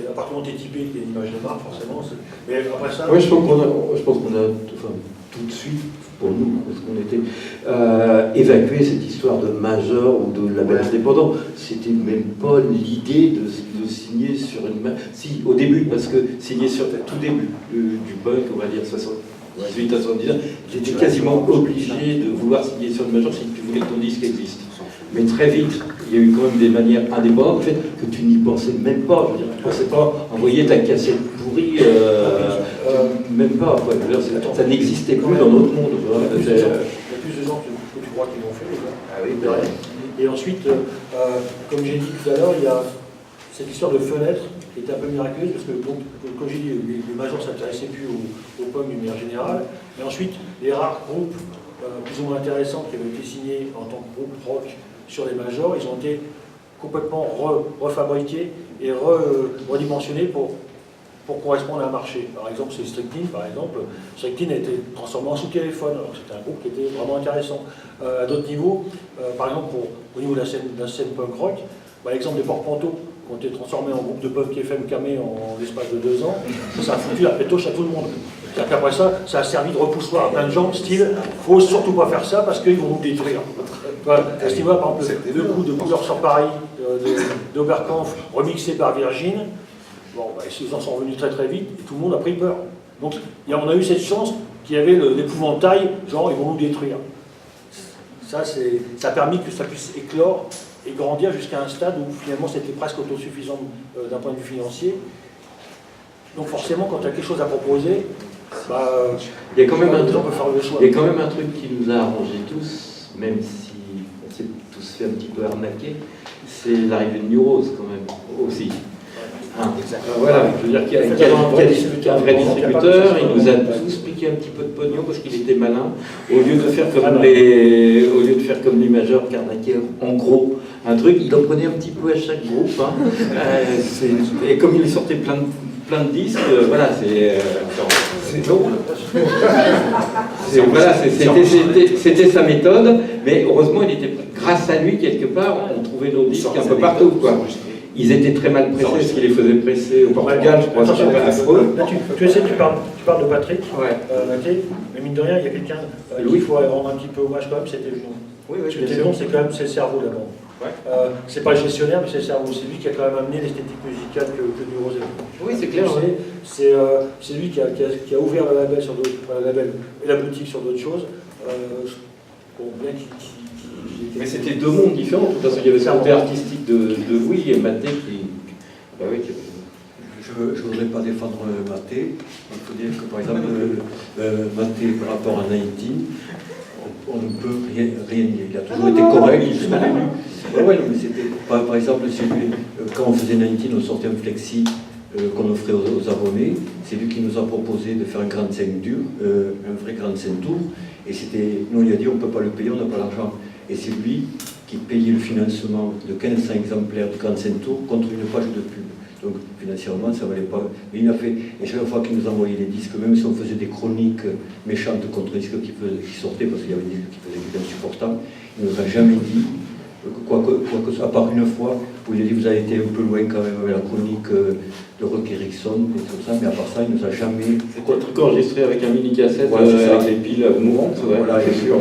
à partir du moment où tu es typé, qu'il y a une image de marque, forcément. Mais après ça. Oui, je pense qu'on a enfin, tout de suite, pour nous, parce qu'on était évacué cette histoire de major ou de label indépendant. C'était même pas l'idée de signer sur une main. Si, au début, parce que signer sur le tout début du punk, on va dire 78 à 79, j'étais quasiment obligé de vouloir signer sur une major si tu voulais que ton disque existe. Mais très vite, il y a eu quand même des manières indépendantes, fait que tu n'y pensais même pas. Je veux dire, tu ne pensais pas envoyer ta cassette pourrie, même pas. Quoi. Je veux dire, ça n'existait plus dans notre monde. Il y a plus de gens que tu crois qu'ils l'ont fait. Ah oui, et ensuite, comme j'ai dit tout à l'heure, il y a cette histoire de fenêtre qui était un peu miraculeuse, parce que, donc, comme j'ai dit, les majors ne s'intéressaient plus aux pommes d'une manière générale. Mais ensuite, les rares groupes plus ou moins intéressants qui avaient été signés en tant que groupe rock sur les majors, ils ont été complètement refabriqués et redimensionnés pour correspondre à un marché. Par exemple, c'est Strychnine, par exemple. Strychnine a été transformé en sous-téléphone, alors c'était un groupe qui était vraiment intéressant. À d'autres niveaux, par exemple, au niveau de la scène punk rock, l'exemple des Porte-Manteaux, qui ont été transformés en groupe de punk FM camé en l'espace de 2 ans, ça a foutu la pétoche à tout le monde. C'est-à-dire qu'après ça a servi de repoussoir à plein de gens, style, faut surtout pas faire ça parce qu'ils vont nous détruire. À ce niveau-là, par exemple, le coup de Couleur sur Paris d'Oberkampf, remixé par Virgin, ils en sont revenus très très vite et tout le monde a pris peur. Donc on a eu cette chance qu'il y avait l'épouvantail, genre ils vont nous détruire. Ça a permis que ça puisse éclore et grandir jusqu'à un stade où finalement c'était presque autosuffisant d'un point de vue financier. Donc forcément, quand tu as quelque chose à proposer, il y a quand même un truc, on peut faire le choix. Il y a quand même un truc qui nous a arrangés tous, même si on s'est tous fait un petit peu arnaquer, c'est l'arrivée de New Rose quand même aussi. Voilà, je veux dire qu'il y a un vrai distributeur, il nous a tous piqué un petit peu de pognon parce qu'il était malin. Au lieu de faire comme les majors qui arnaquaient en gros un truc, il en prenait un petit peu à chaque groupe. Et comme il sortait plein de disques, voilà, c'est drôle. Voilà, c'était sa méthode, mais heureusement, grâce à lui, quelque part, on trouvait nos disques un peu partout, quoi. Ils étaient très mal pressés, parce qu'ils les faisaient presser au Portugal, je crois. Tu parles de Patrick, mais mine de rien, il y a quelqu'un il faut rendre un petit peu hommage quand même, c'était Vinon. Oui, c'est quand même le cerveau d'abord. C'est pas le gestionnaire, mais c'est le cerveau. C'est lui qui a quand même amené l'esthétique musicale que New Rose a. Oui, c'est clair. C'est lui qui a ouvert le label sur d'autres, et la boutique sur d'autres choses. Bien mais c'était deux mondes différents. De toute façon, il y avait ce côté artistique de Louis et Maté qui. Je ne voudrais pas défendre Maté. Il faut dire que, par exemple, Maté, par rapport à 19, on ne peut rien dire. Il a toujours été correct jusqu'au début. Mais c'était, par exemple, quand on faisait 19, on sortait un flexi qu'on offrait aux abonnés. C'est lui qui nous a proposé de faire un grand scène dur, un vrai grand scène tour. Et nous, il a dit on ne peut pas le payer, on n'a pas l'argent. Et c'est lui qui payait le financement de 1500 exemplaires du Grand Scène Tour contre une page de pub. Donc financièrement, ça ne valait pas. Mais il a fait, et chaque fois qu'il nous envoyait les disques, même si on faisait des chroniques méchantes contre les disques qui sortaient, parce qu'il y avait des disques qui faisaient des insupportables, il ne nous a jamais dit, quoi que ce soit, à part une fois, où il a dit vous avez été un peu loin quand même avec la chronique de Rock Erickson et tout ça, mais à part ça, il ne nous a jamais. C'était un truc enregistré avec un mini-cassette avec des piles mouvantes, voilà, bien sûr.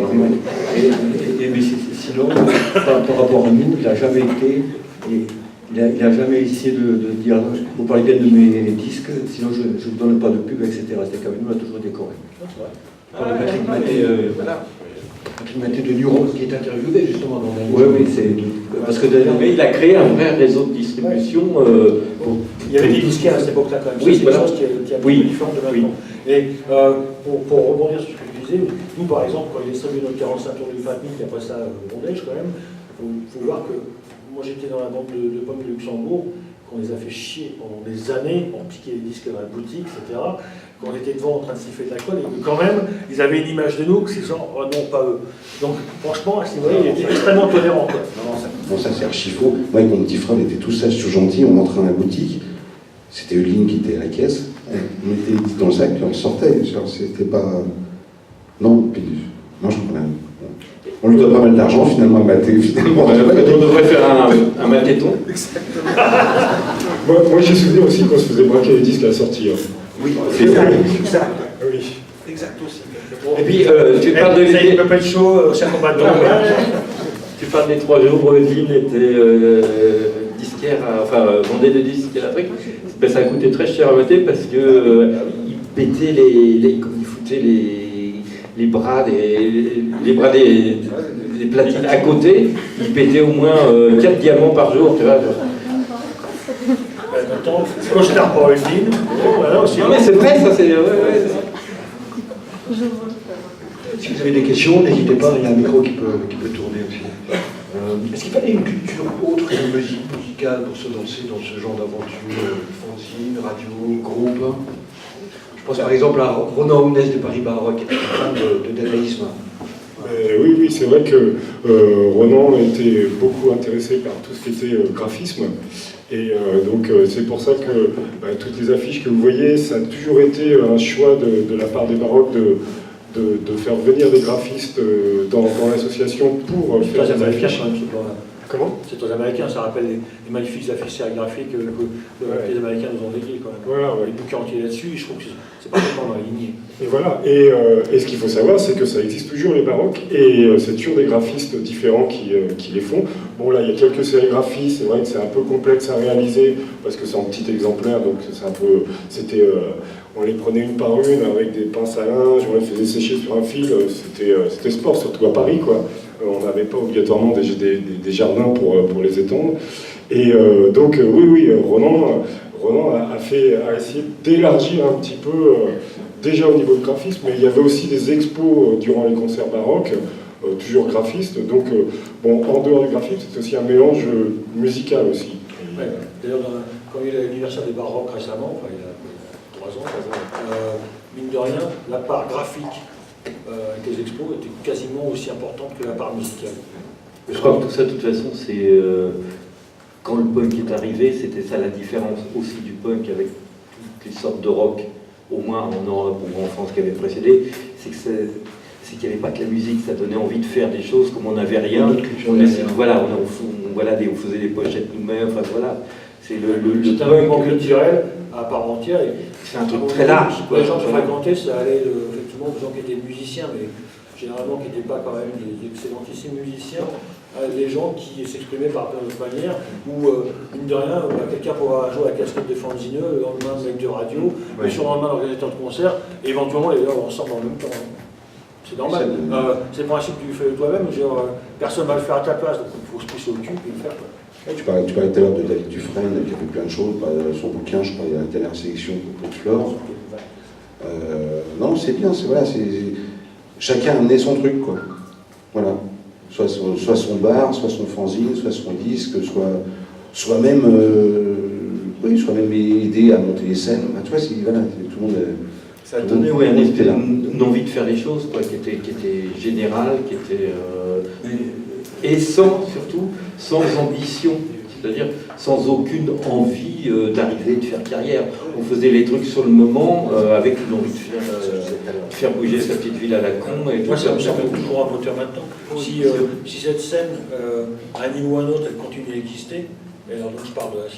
Mais sinon, par rapport à nous, il n'a jamais été. Il n'a jamais essayé de dire vous parlez bien de mes disques, sinon je ne vous donne pas de pub, etc. C'est quand même nous, on a toujours été correct. Patrick Maté de New Rose qui est interviewé justement dans la. Oui, c'est. Parce que mais il a créé un vrai réseau de distribution. Il y avait des disquaires à cette époque-là quand même. Oui, c'est une chose qui est un peu différente de maintenant. Et pour rebondir sur ce que tu disais, nous par exemple, quand il est distribué notre 45 tours du Fatnik, après ça, Bondage quand même, il faut voir que moi j'étais dans la bande de pommes de Luxembourg, qu'on les a fait chier pendant des années, on piquait les disques dans la boutique, etc. Quand on était devant en train de siffler de l'alcool, et quand même, ils avaient une image de nous, que c'est genre, oh non, pas eux. Donc franchement, à ce niveau-là, il était extrêmement tolérant. Quoi. Non, ça c'est archi faux. Moi, avec mon petit frère, on était tout sage, tout gentil, on entrait dans la boutique, c'était Euline qui était à la caisse, on mettait les disques dans le sac, puis on sortait. C'était pas. Non, puis. Non, je comprenais rien. On lui doit pas mal d'argent finalement à mater. Finalement, on devrait faire un maquetton. Moi j'ai souvenir aussi qu'on se faisait braquer les disques à la sortie. Hein. Oui, C'est ça. exact. Oui. Exact aussi. Et puis, tu parles de Ça, il peut pas être chaud, c'est un combat de Tu parles des 3 jours où Evelyne était disquaire, vendait des disques à l'Afrique. Ben, ça a coûté très cher à mater parce que il pétait il foutait les bras des platines à côté, il pétait au moins 4 diamants par jour, tu vois. Maintenant, c'est cauchemar pour Evelyne. Voilà, aussi. Non mais c'est vrai, ça c'est... Si vous avez des questions, n'hésitez pas, il y a un micro qui peut tourner aussi. Est-ce qu'il fallait une culture autre que musicale pour se lancer dans ce genre d'aventure, fanzine, radio, groupe? Je pense par exemple à Ronan Omnes de Paris Baroque, qui est un fan de dadaïsme. Oui, c'est vrai que Ronan était beaucoup intéressé par tout ce qui était graphisme. Et donc c'est pour ça que toutes les affiches que vous voyez, ça a toujours été un choix de la part des Baroques de faire venir des graphistes dans l'association pour faire des affiches. Comment? C'est aux Américains, ça rappelle les magnifiques affiches sérigraphiques que les Américains nous ont léguées quand même. Voilà, ouais. Les bouquins entiers là-dessus, je trouve que c'est parfaitement dans la lignée. Et voilà, et ce qu'il faut savoir, c'est que ça existe toujours les baroques, et c'est toujours des graphistes différents qui les font. Bon là, il y a quelques sérigraphies, c'est vrai que c'est un peu complexe à réaliser, parce que c'est en petit exemplaire, donc c'est un peu... on les prenait une par une avec des pinces à linge, on les faisait sécher sur un fil, c'était sport, surtout à Paris, quoi. On n'avait pas obligatoirement des jardins pour les étendre. Et donc, oui, Ronan a essayé d'élargir un petit peu, déjà au niveau de graphisme, mais il y avait aussi des expos durant les concerts baroques, toujours graphistes. Donc, en dehors du graphisme, c'est aussi un mélange musical aussi. Ouais, d'ailleurs, quand il y a eu l'anniversaire des baroques récemment, il y a 3 ans, mine de rien, la part graphique avec les expos était quasiment aussi importante que la part musicale. Je crois que tout ça, de toute façon, c'est... quand le punk est arrivé, c'était ça la différence aussi du punk avec toutes les sortes de rock, au moins en Europe ou en France qui avait précédé, c'est qu'il n'y avait pas que la musique, ça donnait envie de faire des choses comme on n'avait rien. On faisait des pochettes nous-mêmes, enfin voilà. C'est un mouvement culturel à part entière. C'est un truc très large. Les gens se fréquentaient, ça allait effectivement aux gens qui étaient musiciens, mais généralement qui n'étaient pas quand même des excellentissimes musiciens, des gens qui s'exprimaient par d'autres manières, ou mine de rien, quelqu'un pourra jouer à la casquette de fanzineux, le lendemain mec de radio, le surlendemain l'organisateur de concert, et éventuellement les deux ensemble en même temps. C'est normal. C'est le principe du fais toi-même, personne ne va le faire à ta place, donc il faut se pousser au cul et le faire. Tu parlais tout à l'heure de David Dufresne, qui a fait plein de choses, son bouquin, je crois, il y a la dernière sélection pour Flore. Non, c'est bien, chacun a amené son truc, quoi. Voilà. Soit son bar, soit son fanzine, soit son disque, soit même aider à monter les scènes. Tu vois, tout le monde... Ça a donné une envie de faire les choses, quoi, qui était générale, qui était... et surtout, sans ambition. C'est-à-dire sans aucune envie d'arriver, de faire carrière. On faisait les trucs sur le moment, avec une envie de faire bouger sa petite ville à la con. Et moi, ça me semble toujours un moteur maintenant. Si cette scène, à un niveau ou à un autre, elle continue à exister, et alors donc je parle de la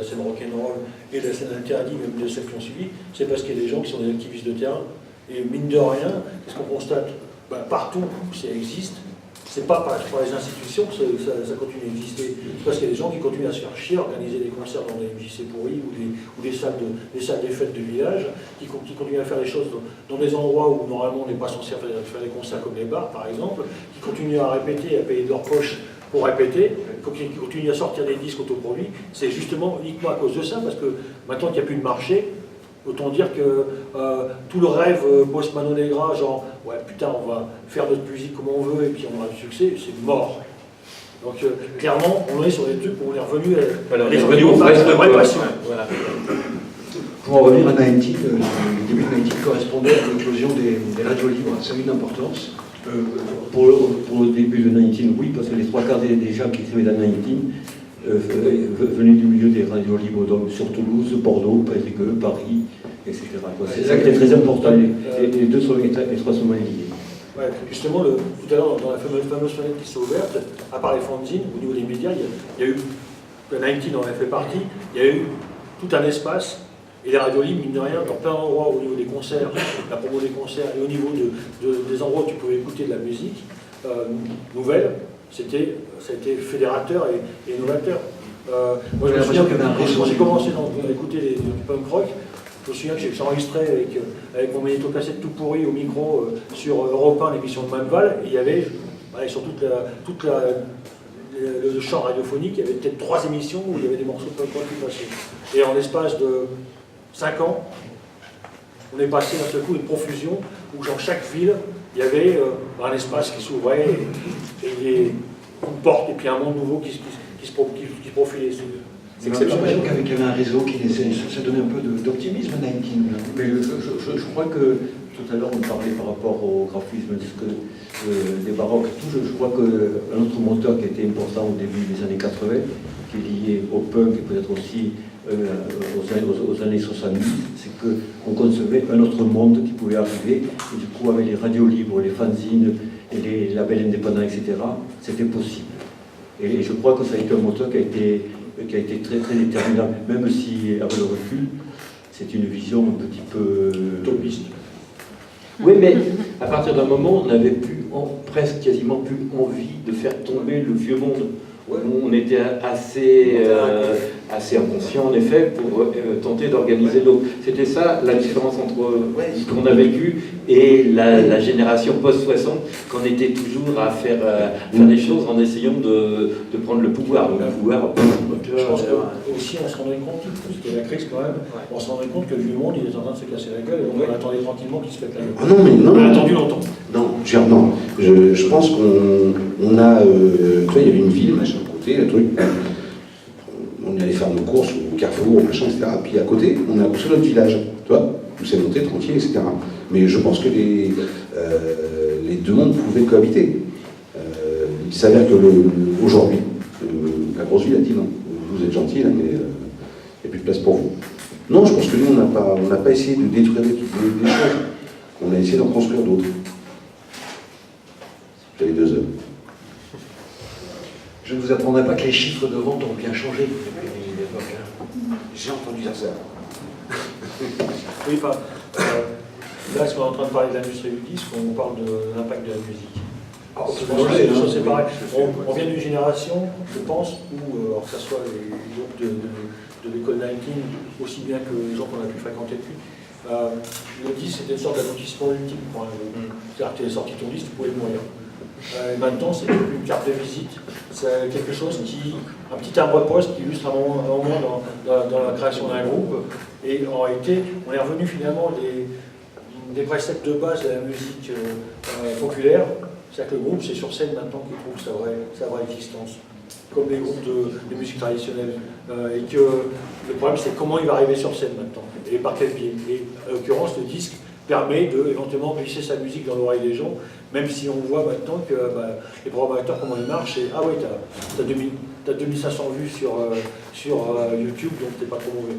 scène rock'n'roll et de la scène interdite, même de celles qui ont suivi, c'est parce qu'il y a des gens qui sont des activistes de terrain. Et mine de rien, qu'est-ce qu'on constate? Partout où ça existe, c'est pas par les institutions que ça continue à exister. C'est parce qu'il y a des gens qui continuent à se faire chier, à organiser des concerts dans des MJC pourris ou des salles des fêtes de village, qui continuent à faire les choses dans des endroits où normalement on n'est pas censé faire des concerts comme les bars par exemple, qui continuent à répéter, à payer de leur poche pour répéter, qui continuent à sortir des disques autoproduits. C'est justement uniquement à cause de ça, parce que maintenant qu'il n'y a plus de marché, Autant dire que tout le rêve post-Mano Negra, genre, ouais, putain, on va faire notre musique comme on veut et puis on aura du succès, c'est mort. Donc clairement, on est sur des trucs où on est revenu à la vraie passion. Voilà. Pour en revenir à 19, le début de 19 correspondait à l'éclosion des radios libres. Ça a eu une importance. Pour le début de 19, oui, parce que les trois quarts des gens qui écrivaient dans 19 venaient du milieu des radios libres, donc sur Toulouse, Bordeaux, Périgueux, Paris, etc. C'est ça qui était très important. Les trois sont liés. Ouais, justement, tout à l'heure, dans la fameuse fenêtre qui s'est ouverte, à part les fanzines, au niveau des médias, il y a eu, le 19 en a fait partie, il y a eu tout un espace, et les radios libres, mine de rien, dans plein d'endroits, au niveau des concerts, la promo des concerts, et au niveau des endroits où tu pouvais écouter de la musique nouvelle, ça a été fédérateur et novateur. Moi, je me souviens que quand j'ai commencé à écouter du punk rock, je me souviens que j'ai enregistré avec mon magnétocassette tout pourri au micro sur Europe 1, l'émission de Manval, et il y avait, sur le champ radiophonique, il y avait peut-être 3 émissions où il y avait des morceaux de punk rock qui passaient. Et en l'espace de 5 ans, on est passé d'un seul coup à une profusion où dans chaque ville, il y avait un espace qui s'ouvrait, et une porte, et puis un monde nouveau qui se profilait. J'imagine qu'il y avait un réseau qui ça donnait un peu d'optimisme à 19. Mais je crois que tout à l'heure on parlait par rapport au graphisme des baroques et tout. Je crois qu'un autre moteur qui était important au début des années 80, qui est lié au punk et peut-être aussi aux années 70, c'est qu'on concevait un autre monde qui pouvait arriver. Et du coup, avec les radios libres, les fanzines et les labels indépendants, etc., c'était possible. Et je crois que ça a été un moteur qui a été très très déterminant, même si avec le recul, c'est une vision un petit peu utopiste. Oui, mais à partir d'un moment, on n'avait plus, presque quasiment plus envie de faire tomber le vieux monde. On était assez inconscient, en effet, pour tenter d'organiser l'eau. C'était ça la différence entre ce qu'on a vécu et la génération post-60, qu'on était toujours à faire des choses en essayant de prendre le pouvoir. Je pense qu'aussi on se rendait compte, c'était la crise quand même, on se rendait compte que le vieux monde il est en train de se casser la gueule, et donc on attendait tranquillement qu'il se pète la gueule. On a attendu longtemps. Non, je pense qu'on a... tu vois, il y avait une ville, machin, à côté, un truc... On y allait faire nos courses au Carrefour, machin, etc. Puis à côté, on a construit notre village, tu vois, où c'est monté tranquille, etc. Mais je pense que les deux mondes pouvaient cohabiter. Il s'avère que aujourd'hui, la grosse ville a dit non, vous êtes gentils, là, mais il n'y a plus de place pour vous. Non, je pense que nous, on n'a pas essayé de détruire des choses. On a essayé d'en construire d'autres. J'avais 2 heures. Je ne vous apprendrai pas que les chiffres de vente ont bien changé depuis l'époque. J'ai entendu ça. Oui, enfin, là, est-ce qu'on est en train de parler de l'industrie du disque, on parle de l'impact de la musique. C'est pareil. On vient d'une génération, je pense, où, alors que ce soit les groupes de l'école 19, aussi bien que les gens qu'on a pu fréquenter depuis, le disque c'était une sorte d'aboutissement ultime. C'est-à-dire que tu es sorti ton disque, tu pouvais mourir. Maintenant, c'est une carte de visite, c'est quelque chose un petit arbre-poste qui illustre un moment dans la création d'un groupe. Et en réalité, on est revenu finalement des préceptes de base de la musique populaire. C'est-à-dire que le groupe, c'est sur scène maintenant qu'il trouve sa vraie existence, comme les groupes de musique traditionnelle. Et que le problème, c'est comment il va arriver sur scène maintenant, et par quel biais. Et en l'occurrence, le disque permet éventuellement glisser sa musique dans l'oreille des gens, même si on voit maintenant que les programmateurs, comment ils marchent, et ah oui, t'as 2500 vues sur YouTube, donc t'es pas trop mauvais.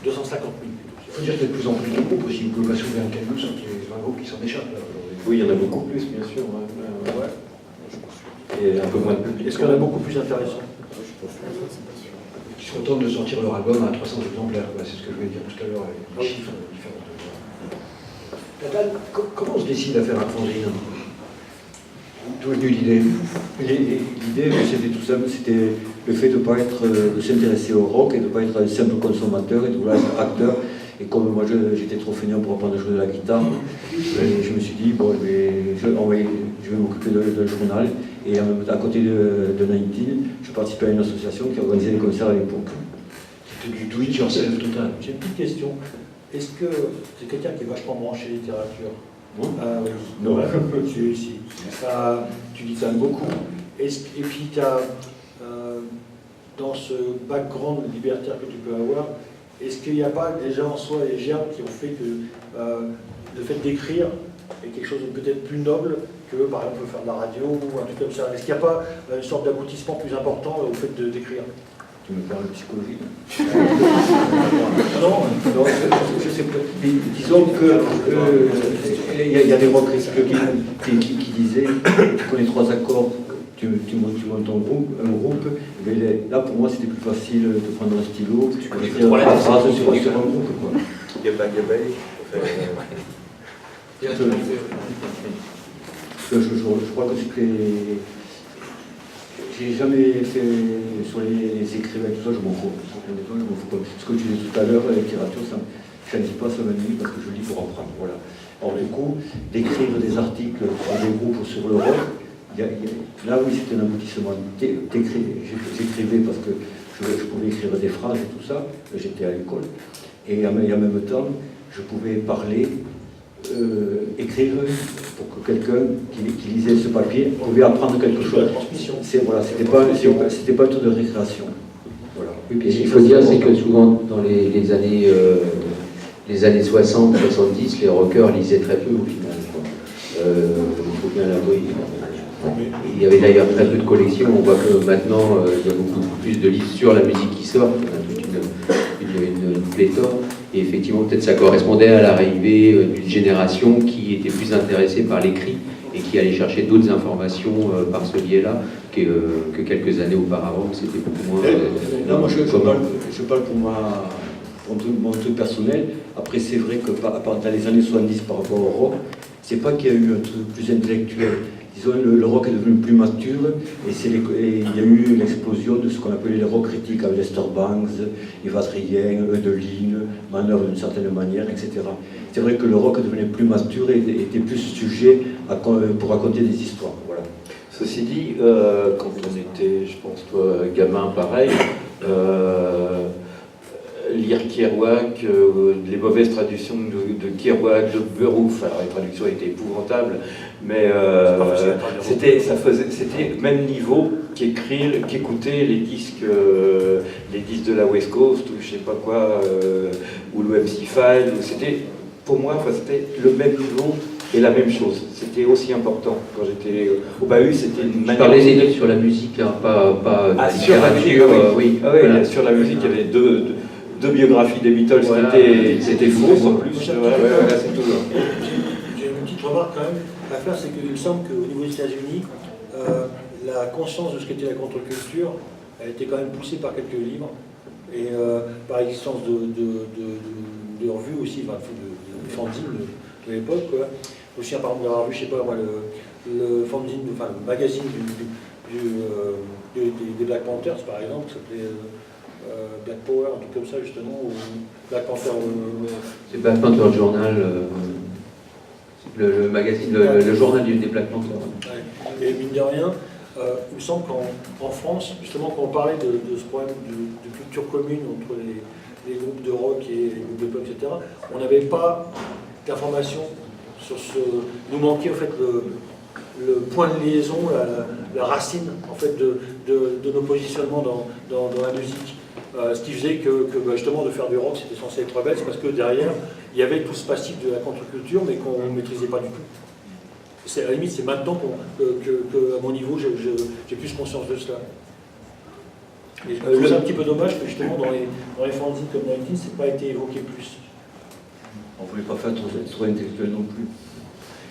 250 000 plutôt. Il faut dire qu'il y a de plus en plus de groupes aussi, vous pouvez pas soulever un caillou sur les 20 groupes qui s'en échappent. Oui, il y en a beaucoup plus, bien sûr. Et un peu moins de public. Est-ce qu'il y en a beaucoup plus intéressants? Qui se contentent de sortir leur album à 300 exemplaires, c'est ce que je voulais dire tout à l'heure, avec des chiffres différents. Comment on se décide à faire un fanzine? D'où est venue l'idée? L'idée, c'était tout simple, c'était le fait de s'intéresser au rock et de ne pas être un simple consommateur et de vouloir être acteur. Et comme moi j'étais trop feignant pour apprendre à jouer de la guitare, je me suis dit, bon, je vais m'occuper d'un journal. Et à côté de 19, je participais à une association qui organisait des concerts à l'époque. c'est du do it yourself total. J'ai une petite question. Est-ce que c'est quelqu'un qui est vachement branché littérature? Moi Oui. Non. Tu aussi. Tu dis ça beaucoup. Et puis tu as, dans ce background libertaire que tu peux avoir, est-ce qu'il n'y a pas déjà en soi les germes qui ont fait que le fait d'écrire est quelque chose de peut-être plus noble que, par exemple, faire de la radio ou un truc comme ça? Est-ce qu'il n'y a pas une sorte d'aboutissement plus important au fait d'écrire? Tu me parles de psychologie? Non, je sais pas. Disons que il y a des rockers qui disaient tu connais 3 accords, tu montes un groupe, mais là pour moi c'était plus facile de prendre un stylo, de écrire une phrase sur un groupe. Je crois que c'était. J'ai jamais fait sur les écrivains et tout ça, je m'en fous. Ce que tu disais tout à l'heure, la littérature, je ne dis pas ça m'amuse parce que je lis pour apprendre. Voilà. Alors du coup, d'écrire des articles sur des groupes ou sur le rock, là oui c'était un aboutissement. J'écrivais parce que je pouvais écrire des phrases et tout ça, j'étais à l'école. Et en même temps, je pouvais parler, écrire pour que quelqu'un qui lisait ce papier pouvait apprendre quelque chose. Voilà, c'était pas un tour de récréation. Voilà. Et ce qu'il faut dire, c'est que souvent dans les années 60-70, les rockers lisaient très peu au final. Il faut bien l'avouer. Il y avait d'ailleurs très peu de collections. On voit que maintenant, il y a beaucoup plus de livres sur la musique qui sortent. Une pléthore. Et effectivement, peut-être ça correspondait à l'arrivée d'une génération qui était plus intéressée par l'écrit et qui allait chercher d'autres informations par ce biais-là que quelques années auparavant, où c'était beaucoup moins... Non, moi je parle pour mon truc personnel. Après, c'est vrai que dans les années 70 par rapport au rock, c'est pas qu'il y a eu un truc plus intellectuel. Disons, le rock est devenu plus mature et il y a eu l'explosion de ce qu'on appelait les rock critiques avec Lester Bangs, Yves Adrien, Eudeline, Manœuvre d'une certaine manière, etc. C'est vrai que le rock devenait plus mature et était plus sujet pour raconter des histoires. Voilà. Ceci dit, quand on était, je pense, toi, gamin, pareil, lire Kerouac, les mauvaises traductions de Kerouac, de Berrouf, alors les traductions étaient épouvantables, mais c'était même niveau qu'écouter les disques de la West Coast, ou je sais pas quoi, ou le MC5, c'était, pour moi, c'était le même niveau et la même chose. C'était aussi important quand j'étais au Bahut, c'était une manière... Tu parlais sur la musique, hein, pas la sur la musique, oui. Voilà. Sur la musique, il y avait deux biographies des Beatles qui étaient fausses en plus. C'est tout. J'ai une petite remarque quand même à faire, c'est qu'il me semble qu'au niveau des États-Unis, la conscience de ce qu'était la contre-culture a été quand même poussée par quelques livres et par l'existence de revues aussi, enfin, de fanzines de l'époque. Aussi, par exemple, d'avoir vu, je sais pas moi, le fanzine, enfin le magazine des Black Panthers, par exemple, qui s'appelait Black Power, un truc comme ça justement, ou Black Panther. C'est Black Panther Journal, le magazine, le journal des Black Panthers. Ouais. Et mine de rien, il me semble qu'en France, justement, quand on parlait de ce problème de culture commune entre les groupes de rock et les groupes de pop, etc., on n'avait pas d'informations sur ce. Nous manquait en fait le point de liaison, la racine en fait de nos positionnements dans la musique. Ce qui faisait que justement de faire du rock c'était censé être rebelle, c'est parce que derrière il y avait tout ce passif de la contre-culture mais qu'on ne maîtrisait pas du tout. À la limite c'est maintenant que à mon niveau j'ai plus conscience de cela. Et je trouve ça un petit peu dommage que justement dans les fanzines comme 19, c'est pas été évoqué plus. On ne voulait pas faire trop intellectuel non plus.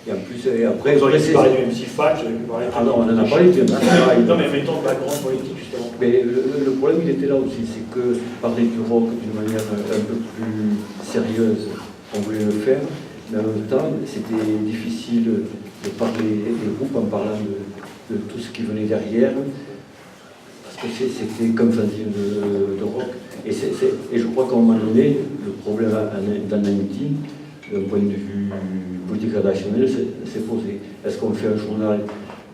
Et en plus, et après... Vous auriez pu parler du MC5, j'avais pu parler... Ah non, on en a parlé, non mais mettons de background politique, justement. Mais le problème, il était là aussi, c'est que parler du rock d'une manière un peu plus sérieuse, on voulait le faire, mais en même temps, c'était difficile de parler des groupes en parlant de tout ce qui venait derrière, parce que c'était comme fanzine de rock. Et je crois qu'à un moment donné, le problème dans 19, d'un point de vue politique rédactionnel, s'est posé. Est-ce qu'on fait un journal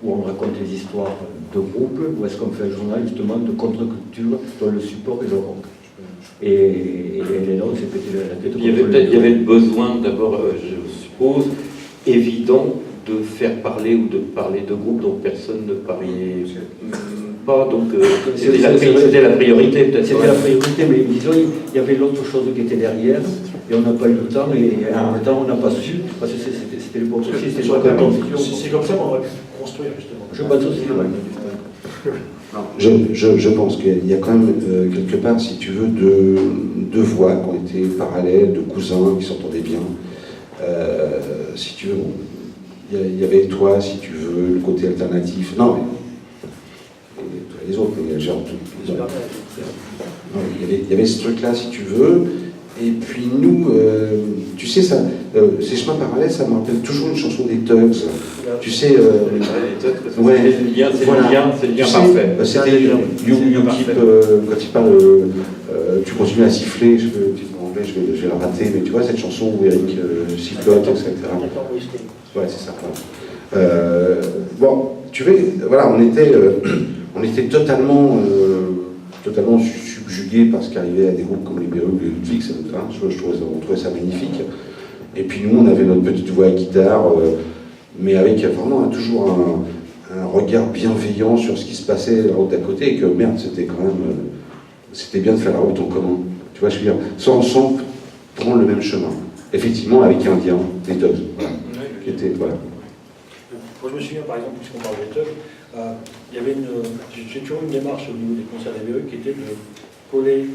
où on raconte les histoires de groupes, ou est-ce qu'on fait un journal justement de contre-culture dont le support est le rock? Et les nôtres, c'est pété la tête. Il y avait le besoin, d'abord, je suppose, évident de faire parler ou de parler de groupes dont personne ne parlait pas. Donc c'était la priorité peut-être. C'était la priorité, mais disons, il y avait l'autre chose qui était derrière, et on n'a pas eu le temps, et en même temps, on n'a pas su, parce que c'était le bon souci, c'était sur la confusion. C'est comme ça qu'on aurait pu construire, justement. Je pense aussi, Je pense qu'il y a quand même quelque part, si tu veux, deux voix qui ont été parallèles, de cousins qui s'entendaient bien. Si tu veux, il y avait toi, si tu veux, le côté alternatif. Non, mais les autres, genre, il y avait ce truc-là, si tu veux. Et puis nous, tu sais, ça, ces chemins parallèles, ça me rappelle toujours une chanson des Tugs. Tu sais, ouais, c'est le lien parfait. C'était UKIP, quand il parle, tu continues à siffler, en anglais je vais la rater, mais tu vois cette chanson où Eric sifflote, etc. Ouais, c'est ça. Bon, tu vois, voilà, on était totalement subjugués par ce qui arrivait à des groupes comme les Beru ou les Ludwig, on trouvait ça magnifique. Et puis nous, on avait notre petite voix à guitare, mais avec vraiment toujours un regard bienveillant sur ce qui se passait la route d'à côté, et que merde, c'était quand même, c'était bien de faire la route en commun. Tu vois, je veux dire, sans prendre le même chemin. Effectivement, avec Indien, des Tugs, voilà, qui étaient, voilà. Moi, je me souviens, par exemple, puisqu'on parle des Tugs, il y avait j'ai toujours une démarche au niveau des concerts des BE qui était de coller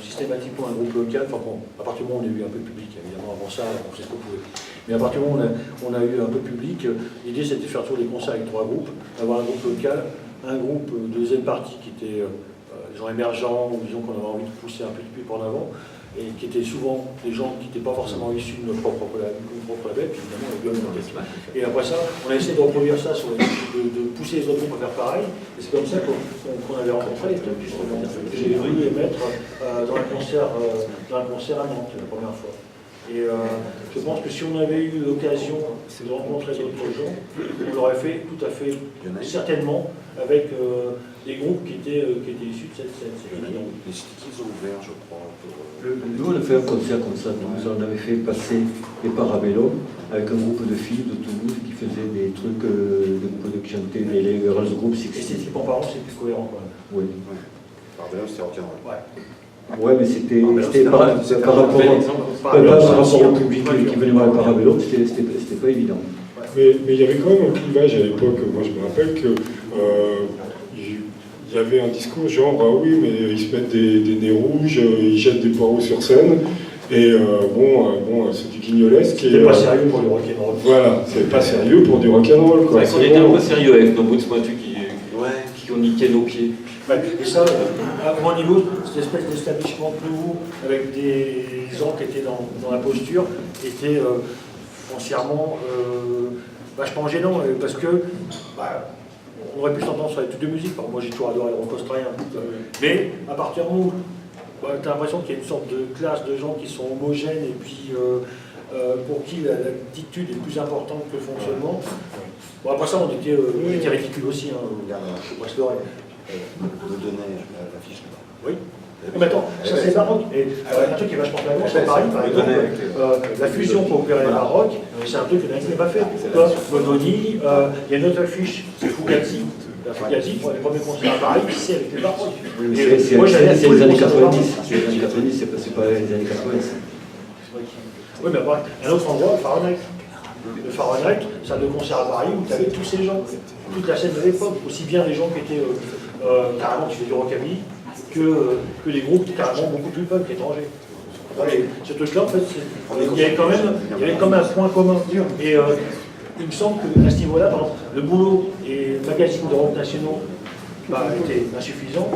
systématiquement un groupe local. Enfin bon, à partir du moment où on a eu un peu de public, évidemment, avant ça, on faisait ce qu'on pouvait. Mais à partir du moment où on a eu un peu de public, l'idée c'était de faire toujours des concerts avec 3 groupes, d'avoir un groupe local, un groupe de deuxième partie qui était des gens émergents, ou disons qu'on avait envie de pousser un peu plus en avant, et qui étaient souvent des gens qui n'étaient pas forcément issus de notre propre label, puis évidemment les Guns. Et après ça, on a essayé de reproduire ça, de pousser les autres groupes à faire pareil, et c'est comme ça qu'on avait rencontré les Tugs. J'ai voulu les mettre dans un concert à Nantes la première fois. Et je pense que si on avait eu l'occasion de rencontrer d'autres gens, on l'aurait fait tout à fait certainement avec des groupes qui étaient issus de cette scène. Les Stickies ont ouvert, je crois. Nous, on a fait un concert comme ça. On avait fait passer les Parabellum avec un groupe de filles de Toulouse qui faisaient des trucs, des groupes de chanter, les Girls Group 60. Esthétiquement parlant, c'est plus cohérent quand même. Oui. Parabellum, c'était rock'n'roll. Ouais. Ouais, mais c'était par rapport au public qui venait voir le Parabellum, c'était pas évident. Mais il y avait quand même un clivage à l'époque. Moi, je me rappelle que il y avait un discours genre ah oui, mais ils se mettent des nez rouges, ils jettent des poireaux sur scène. Et c'est du guignolesque. C'était pas sérieux pour du rock'n'roll. Voilà, c'est pas sérieux pour du rock'n'roll. C'est vrai qu'on était un peu sérieux avec nos boots moitus qui ont niqué nos pieds. Et ça, à mon niveau, cette espèce d'établissement nouveau avec des gens qui étaient dans la posture était foncièrement vachement gênant parce que on aurait pu s'entendre sur les trucs de musique. Alors, moi j'ai toujours adoré le rock australien. Mais à partir du moment où tu as l'impression qu'il y a une sorte de classe de gens qui sont homogènes et puis pour qui l'attitude est plus importante que le fonctionnement. Bon, après ça, on était ridicule aussi. Je sais pas ce Vous donnez la fiche. Oui. Mais attends, ça c'est baroque. Et un truc qui est vachement flagrant, c'est Paris, par exemple, la fusion pour opérer le baroque, c'est un truc que Nike n'a pas fait. Bononi, il y a une autre affiche, c'est Fugazi. La Fugazi, pour les premiers concerts à Paris, c'est avec les baroques. Moi j'allais à tous les années 90. Les années 90, c'est pas les années 90. Oui, mais après, un autre endroit, le Fahrenheit. Le Fahrenheit, salle de concert à Paris où tu avais tous ces gens, toute la scène de l'époque, aussi bien les gens qui étaient carrément qui faisaient du rockabilly que les groupes carrément beaucoup plus punk étrangers. Ce truc-là, en fait, il y avait quand même un point commun. Et il me semble qu'à ce niveau-là, par exemple, le boulot et le magazine de rock nationaux était insuffisant,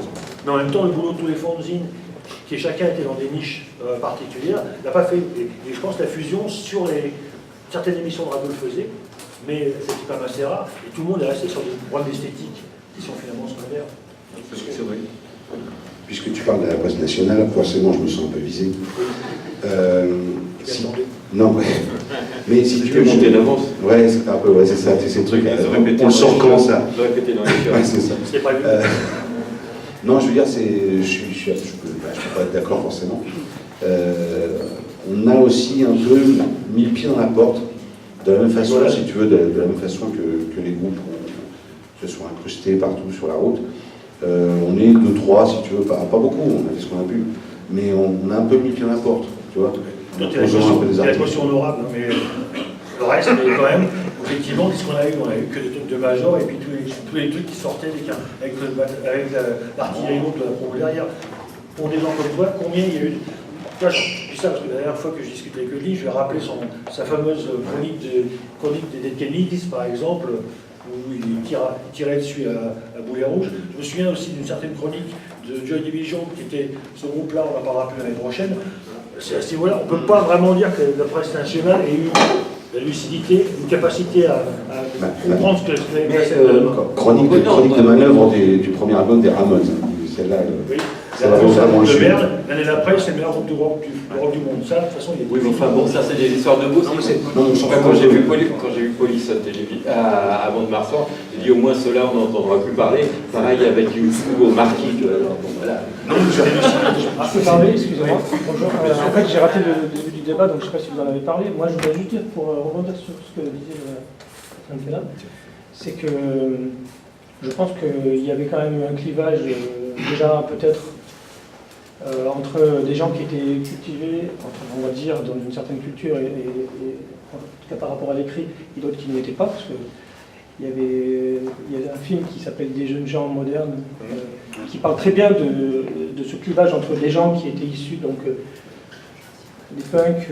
mais en même temps, le boulot de tous les fanzines, qui chacun était dans des niches particulières, n'a pas fait. Et je pense que la fusion sur certaines émissions de radio le faisaient, mais c'était quand même assez rare, et tout le monde est resté sur des problèmes d'esthétique qui sont finalement secondaires. C'est vrai. Puisque tu parles de la presse nationale, forcément je me sens un peu visé. Non, ouais. Mais si tu veux monter d'avance. Ouais, c'est un peu, ouais, c'est ça, c'est ces trucs. On le sort quand ça. Répéter dans les ouais, c'est ça. Non, je veux dire, je peux pas être d'accord forcément. On a aussi un peu mis le pied dans la porte, de la même façon, si tu veux, de la même façon que les groupes se sont incrustés partout sur la route. On est 2-3, si tu veux, pas beaucoup, on a fait ce qu'on a pu, mais on a un peu mis le pied dans la porte, tu vois. C'est la caution honorable, mais le reste, mais quand même, effectivement, qu'est-ce qu'on a eu? On a eu que des trucs de major et puis tous les trucs qui sortaient avec l'artillerie lourde de la promo derrière. Pour des gens comme toi, combien il y a eu? Toi, je dis ça parce que la dernière fois que je discutais avec lui, je lui ai rappelé sa fameuse chronique des Dead Kennedys, par exemple, où il tirait dessus à boulet rouge. Je me souviens aussi d'une certaine chronique de Joy Division, qui était ce groupe-là, on va pas rappeler l'année prochaine. C'est à ce niveau-là, on ne peut pas vraiment dire que la presse nationale ait eu la lucidité, une capacité à comprendre ce que c'est. Chronique de manœuvre du premier album des Ramones. Celle-là, l'année d'après, c'est le meilleur groupe de rock du monde. Ça, de toute façon, il est. Oui, mais enfin bon, ça c'est des histoires de goût. Quand j'ai vu Police à Mont-de-Marsan, j'ai dit au moins ceux-là on n'entendra plus parler. Pareil avec YouTube au Marquis. Voilà. Je peux parler, excusez-moi. Bonjour. En fait, j'ai raté le début du débat, donc je ne sais pas si vous en avez parlé. Moi, je voudrais juste dire, pour rebondir sur ce que disait Angela, c'est que je pense qu'il y avait quand même un clivage, déjà peut-être, entre des gens qui étaient cultivés, on va dire, dans une certaine culture, et en tout cas par rapport à l'écrit, et d'autres qui ne l'étaient pas, parce que il y a un film qui s'appelle Des jeunes gens modernes, qui parle très bien de ce clivage entre des gens qui étaient issus donc des punks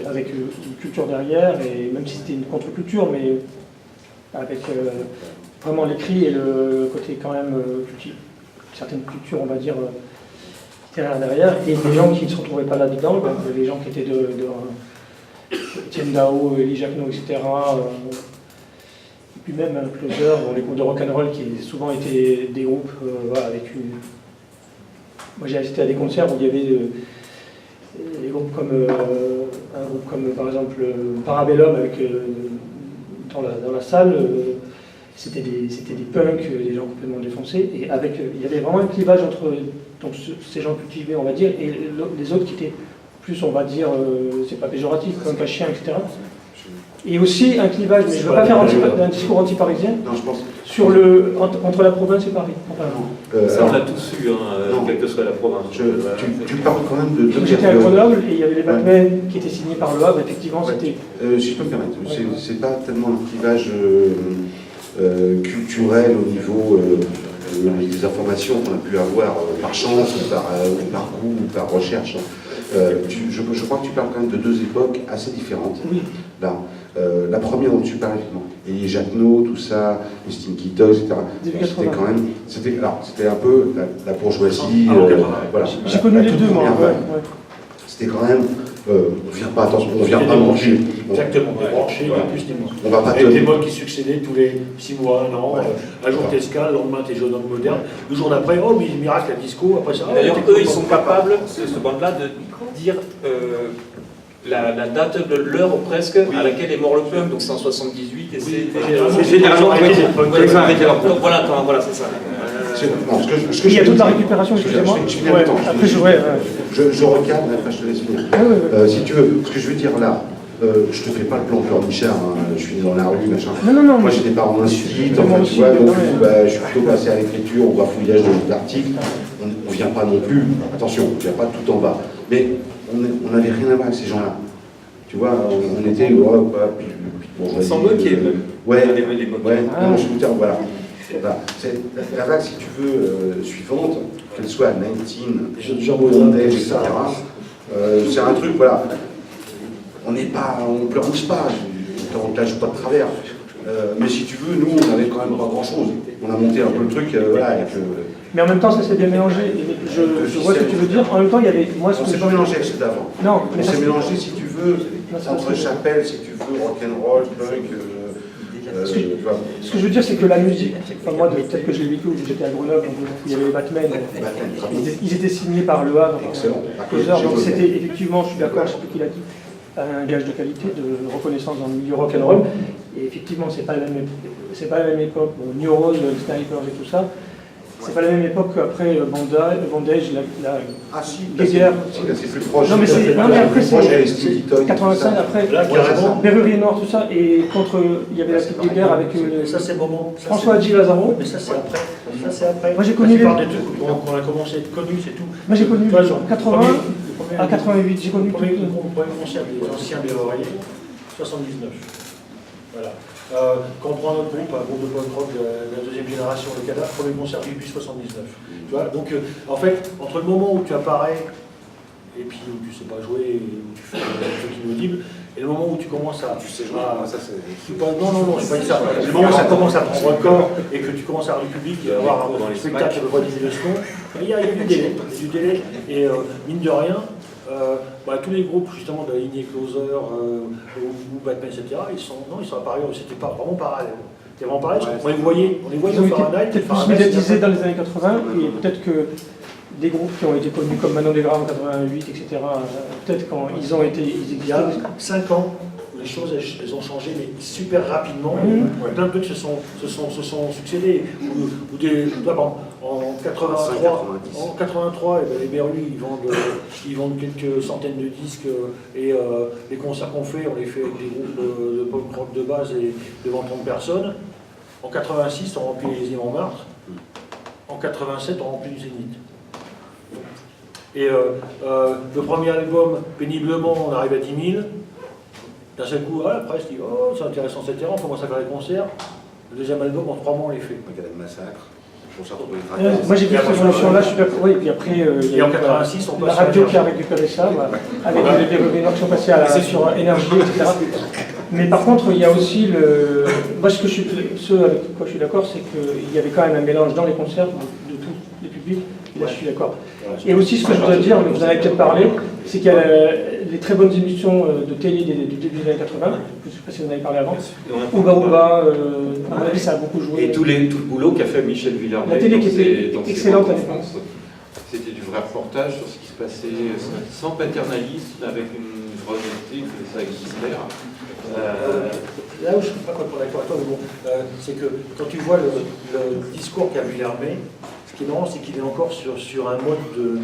avec une culture derrière, et même si c'était une contre-culture, mais avec vraiment l'écrit et le côté quand même certaines cultures, on va dire, derrière, et des gens qui ne se retrouvaient pas là-dedans, donc les gens qui étaient de Étienne Dao, Elie Jacquenot, etc. Et puis même un Closer, les groupes de rock'n'roll qui souvent étaient des groupes voilà, avec une... Moi j'ai assisté à des concerts où il y avait des groupes comme un groupe comme par exemple Parabellum avec dans la salle, c'était des punks, des gens complètement défoncés, et avec il y avait vraiment un clivage entre donc, ces gens cultivés, on va dire, et les autres qui étaient plus, on va dire, c'est pas péjoratif, comme pas chien, etc. Et aussi un clivage, mais je ne veux pas faire un discours anti-parisien, sur entre la province et Paris. Enfin, ça, on l'a tous eu, quelle que soit la province. Tu parles quand même de... J'étais à Grenoble et il y avait les Batman qui étaient signés par le Havre, effectivement, c'était... Si je peux me permettre, c'est pas tellement le clivage culturel au niveau des informations qu'on a pu avoir par chance, ou par goût, ou par recherche. Je crois que tu parles quand même de deux époques assez différentes. Oui. Là, la première dont tu parles, effectivement, Elie Jacquenot, tout ça, les Stinky Toys, etc. C'était quand même, c'était un peu la bourgeoisie. Voilà. J'ai connu les deux, moi. C'était quand même, on vient pas, attention, on vient pas manger. Exactement, débranché, ni plus ni moins. On va pas avec des modes qui succédaient tous les 6 mois, 1 an, un jour t'escales, le lendemain t'es jeune homme moderne, le jour d'après, oh mais miracle, la disco, après ça. D'ailleurs, eux, ils sont capables, cette bande-là, de dire la date de l'heure presque à laquelle est mort le punk, donc c'est en 78, et c'est généralement donc voilà, c'est ça. Il y a toute la récupération, excusez-moi. Après, je recadre, après je te laisse finir. Si tu veux, ce que je veux dire là, je te fais pas le plan pleurnichard, je suis né dans la rue, machin. Non. Moi j'ai des parents insolites, enfin, tu vois, donc je suis plutôt passé à l'écriture, au bafouillage d'articles. On vient pas non plus, attention, on vient pas tout en bas. Mais on n'avait rien à voir avec ces gens-là. Tu vois, on était, on s'en moquait même. Ouais, je veux dire, voilà. C'est la vague, si tu veux, suivante, qu'elle soit 19, Bondage, etc. C'est un truc, voilà. On pleurniche pas, on ne lâche pas de travers. Mais si tu veux, nous, on n'avait quand même pas grand-chose. On a monté un peu le truc, voilà. Mais en même temps, ça s'est bien mélangé. Je vois ce que tu veux dire. En même temps, il y avait... On ne s'est pas mélangé avec ceux d'avant. Non, on s'est mélangé, si tu veux, entre chapelle, si tu veux, rock'n'roll, punk... Ce que je veux dire, c'est que la musique, enfin moi, peut-être que je l'ai vécu, j'étais à Grenoble, il y avait les Batman, ils étaient signés par le Havre, donc c'était effectivement, je suis d'accord, je ne sais plus qui l'a dit, un gage de qualité, de reconnaissance dans le milieu rock'n'roll, et effectivement, c'est pas la même époque, New Rose, Snipers et tout ça, C'est pas la même époque qu'après Bandage, Ah si, Guéguerre. c'est plus proche. Non mais après c'est 85, après Là, carrément. Berrurie Noir, tout ça, et contre, il y avait la petite Guéguerre avec Ça, c'est le moment. Ça, François Hadji Lazaro. Mais ça, c'est après. Ça, c'est après. Moi, j'ai connu les... des trucs qu'on a commencé à être connus, c'est tout. Moi j'ai connu Toi, genre, 80 à 88, j'ai connu le premier concert des anciens Berruriers, 79. Voilà. Quand on prend notre groupe, un groupe de punk rock de la deuxième génération, le Cadavre, premier concert depuis 79. Tu vois, donc en fait, entre le moment où tu apparais et puis où tu sais pas jouer, où tu fais des trucs inaudibles, et le moment où tu commences à... Tu sais jouer, ça c'est... Non, je pas dit ça. Le moment où ça commence à prendre corps et que tu commences à avoir du public et à avoir un spectacle de rediffusion de son, il y a du délai. Et mine de rien, tous les groupes justement de Lignée Closer ou Batman, etc., ils sont apparus, c'était pas vraiment parallèle. C'était vraiment parallèle, on les voyait ils ont été peut-être plus médiatisés dans les années 80, et peut-être que des groupes qui ont été connus comme Manon Desgras en 88, etc., peut-être quand ils ont été... Il y a 5 ans, les choses elles ont changé, mais super rapidement. Plein de trucs se sont succédés. Ou des, en 83, les Berruis, ils vendent quelques centaines de disques, et les concerts qu'on fait, on les fait avec des groupes de punk rock de base et devant 30 personnes. En 86, on remplit les Montmartre. En 87, on remplit le Zénith. Et le premier album, péniblement, on arrive à 10 000. D'un seul coup, la presse dit oh, c'est intéressant, etc. On commence à faire les concerts. Le deuxième album, en 3 mois, on les fait. Massacre. Moi j'ai vu cette évolution-là, je suis d'accord. Oui, et puis après, et en 86, on passe la radio qui a récupéré ça, avec les Berruries Noirs qui sont passés sur énergie, etc. Mais par contre, il y a aussi le. Moi, ce avec quoi je suis d'accord, c'est qu'il y avait quand même un mélange dans les concerts de tous les publics. Et là, je suis d'accord. Et aussi, ce que je voudrais dire, mais vous en avez peut-être parlé, c'est qu'il y a les très bonnes émissions de télé du début des années 80, je ne sais pas si vous en avez parlé avant, Ouba Ouba, à mon avis, ça a beaucoup joué. Et tout le boulot qu'a fait Michel Villarmet. La télé qui était excellente à l'époque. C'était du vrai reportage sur ce qui se passait sans paternalisme, avec une volonté que ça existait. Là où je ne suis pas complètement d'accord avec toi, mais bon, c'est que quand tu vois le discours qu'a Villarmet, ce qui est marrant, c'est qu'il est encore sur un mode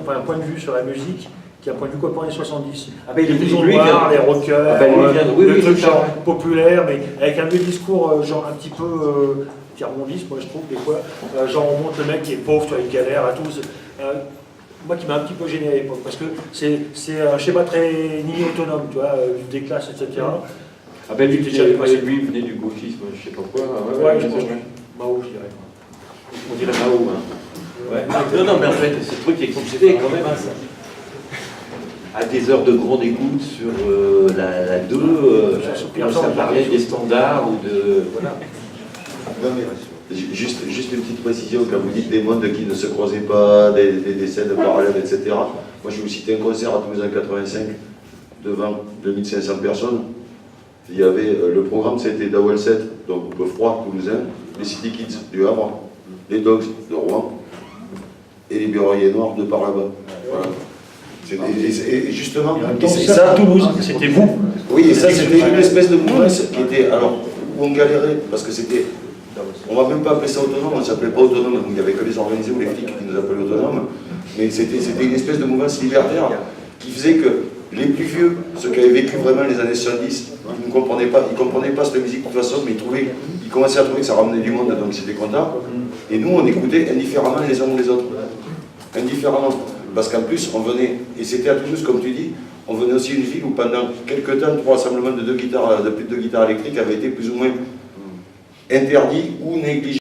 un point de vue sur la musique qui est un point de vue complètement des 70. Avec les maisons noires, les rockers, le truc genre populaire, mais avec un vieux discours genre un petit peu qui rebondisse, moi je trouve, des fois. Genre on montre le mec qui est pauvre, tu vois, il galère à tous. Moi qui m'a un petit peu gêné à l'époque, parce que c'est un schéma très ni autonome, tu vois, des classes, etc. Ah ben lui, lui il venait du gauchisme, je sais pas quoi. Ouais, je pense Mao, je dirais. On dirait Mao, hein. Ouais. Non, mais en fait, ce truc est compliqué quand même, hein, ça. À des heures de grande écoute sur la 2, ça parlait des standards ou de... Voilà. Non, mais juste une petite précision, quand vous dites des mondes qui ne se croisaient pas, des scènes parallèles, etc. Moi, je vais vous citer un concert à Toulouse en 85, devant 2500 personnes. Il y avait, le programme, c'était Dawel 7, donc le froid toulousain, les City Kids du Havre, les Dogs de Rouen, et les Berruriers Noirs de par là-bas. Voilà. Et justement, et ça, à Toulouse, c'était vous. Oui, et ça, c'était une espèce de mouvance qui était, alors, où on galérait, parce que c'était, on va même pas appeler ça autonome, on ne s'appelait pas autonome, donc il n'y avait que les organisés ou les flics qui nous appelaient autonomes, mais c'était une espèce de mouvance libertaire qui faisait que les plus vieux, ceux qui avaient vécu vraiment les années 70, ils ne comprenaient pas cette musique de toute façon, mais ils commençaient à trouver que ça ramenait du monde, donc ils étaient contents. Et nous, on écoutait indifféremment les uns ou les autres. Indifféremment. Parce qu'en plus, on venait, et c'était à Toulouse, comme tu dis, on venait aussi d'une ville où pendant quelques temps, 3 rassemblements de plus de 2 guitares électriques avaient été plus ou moins interdits ou négligés.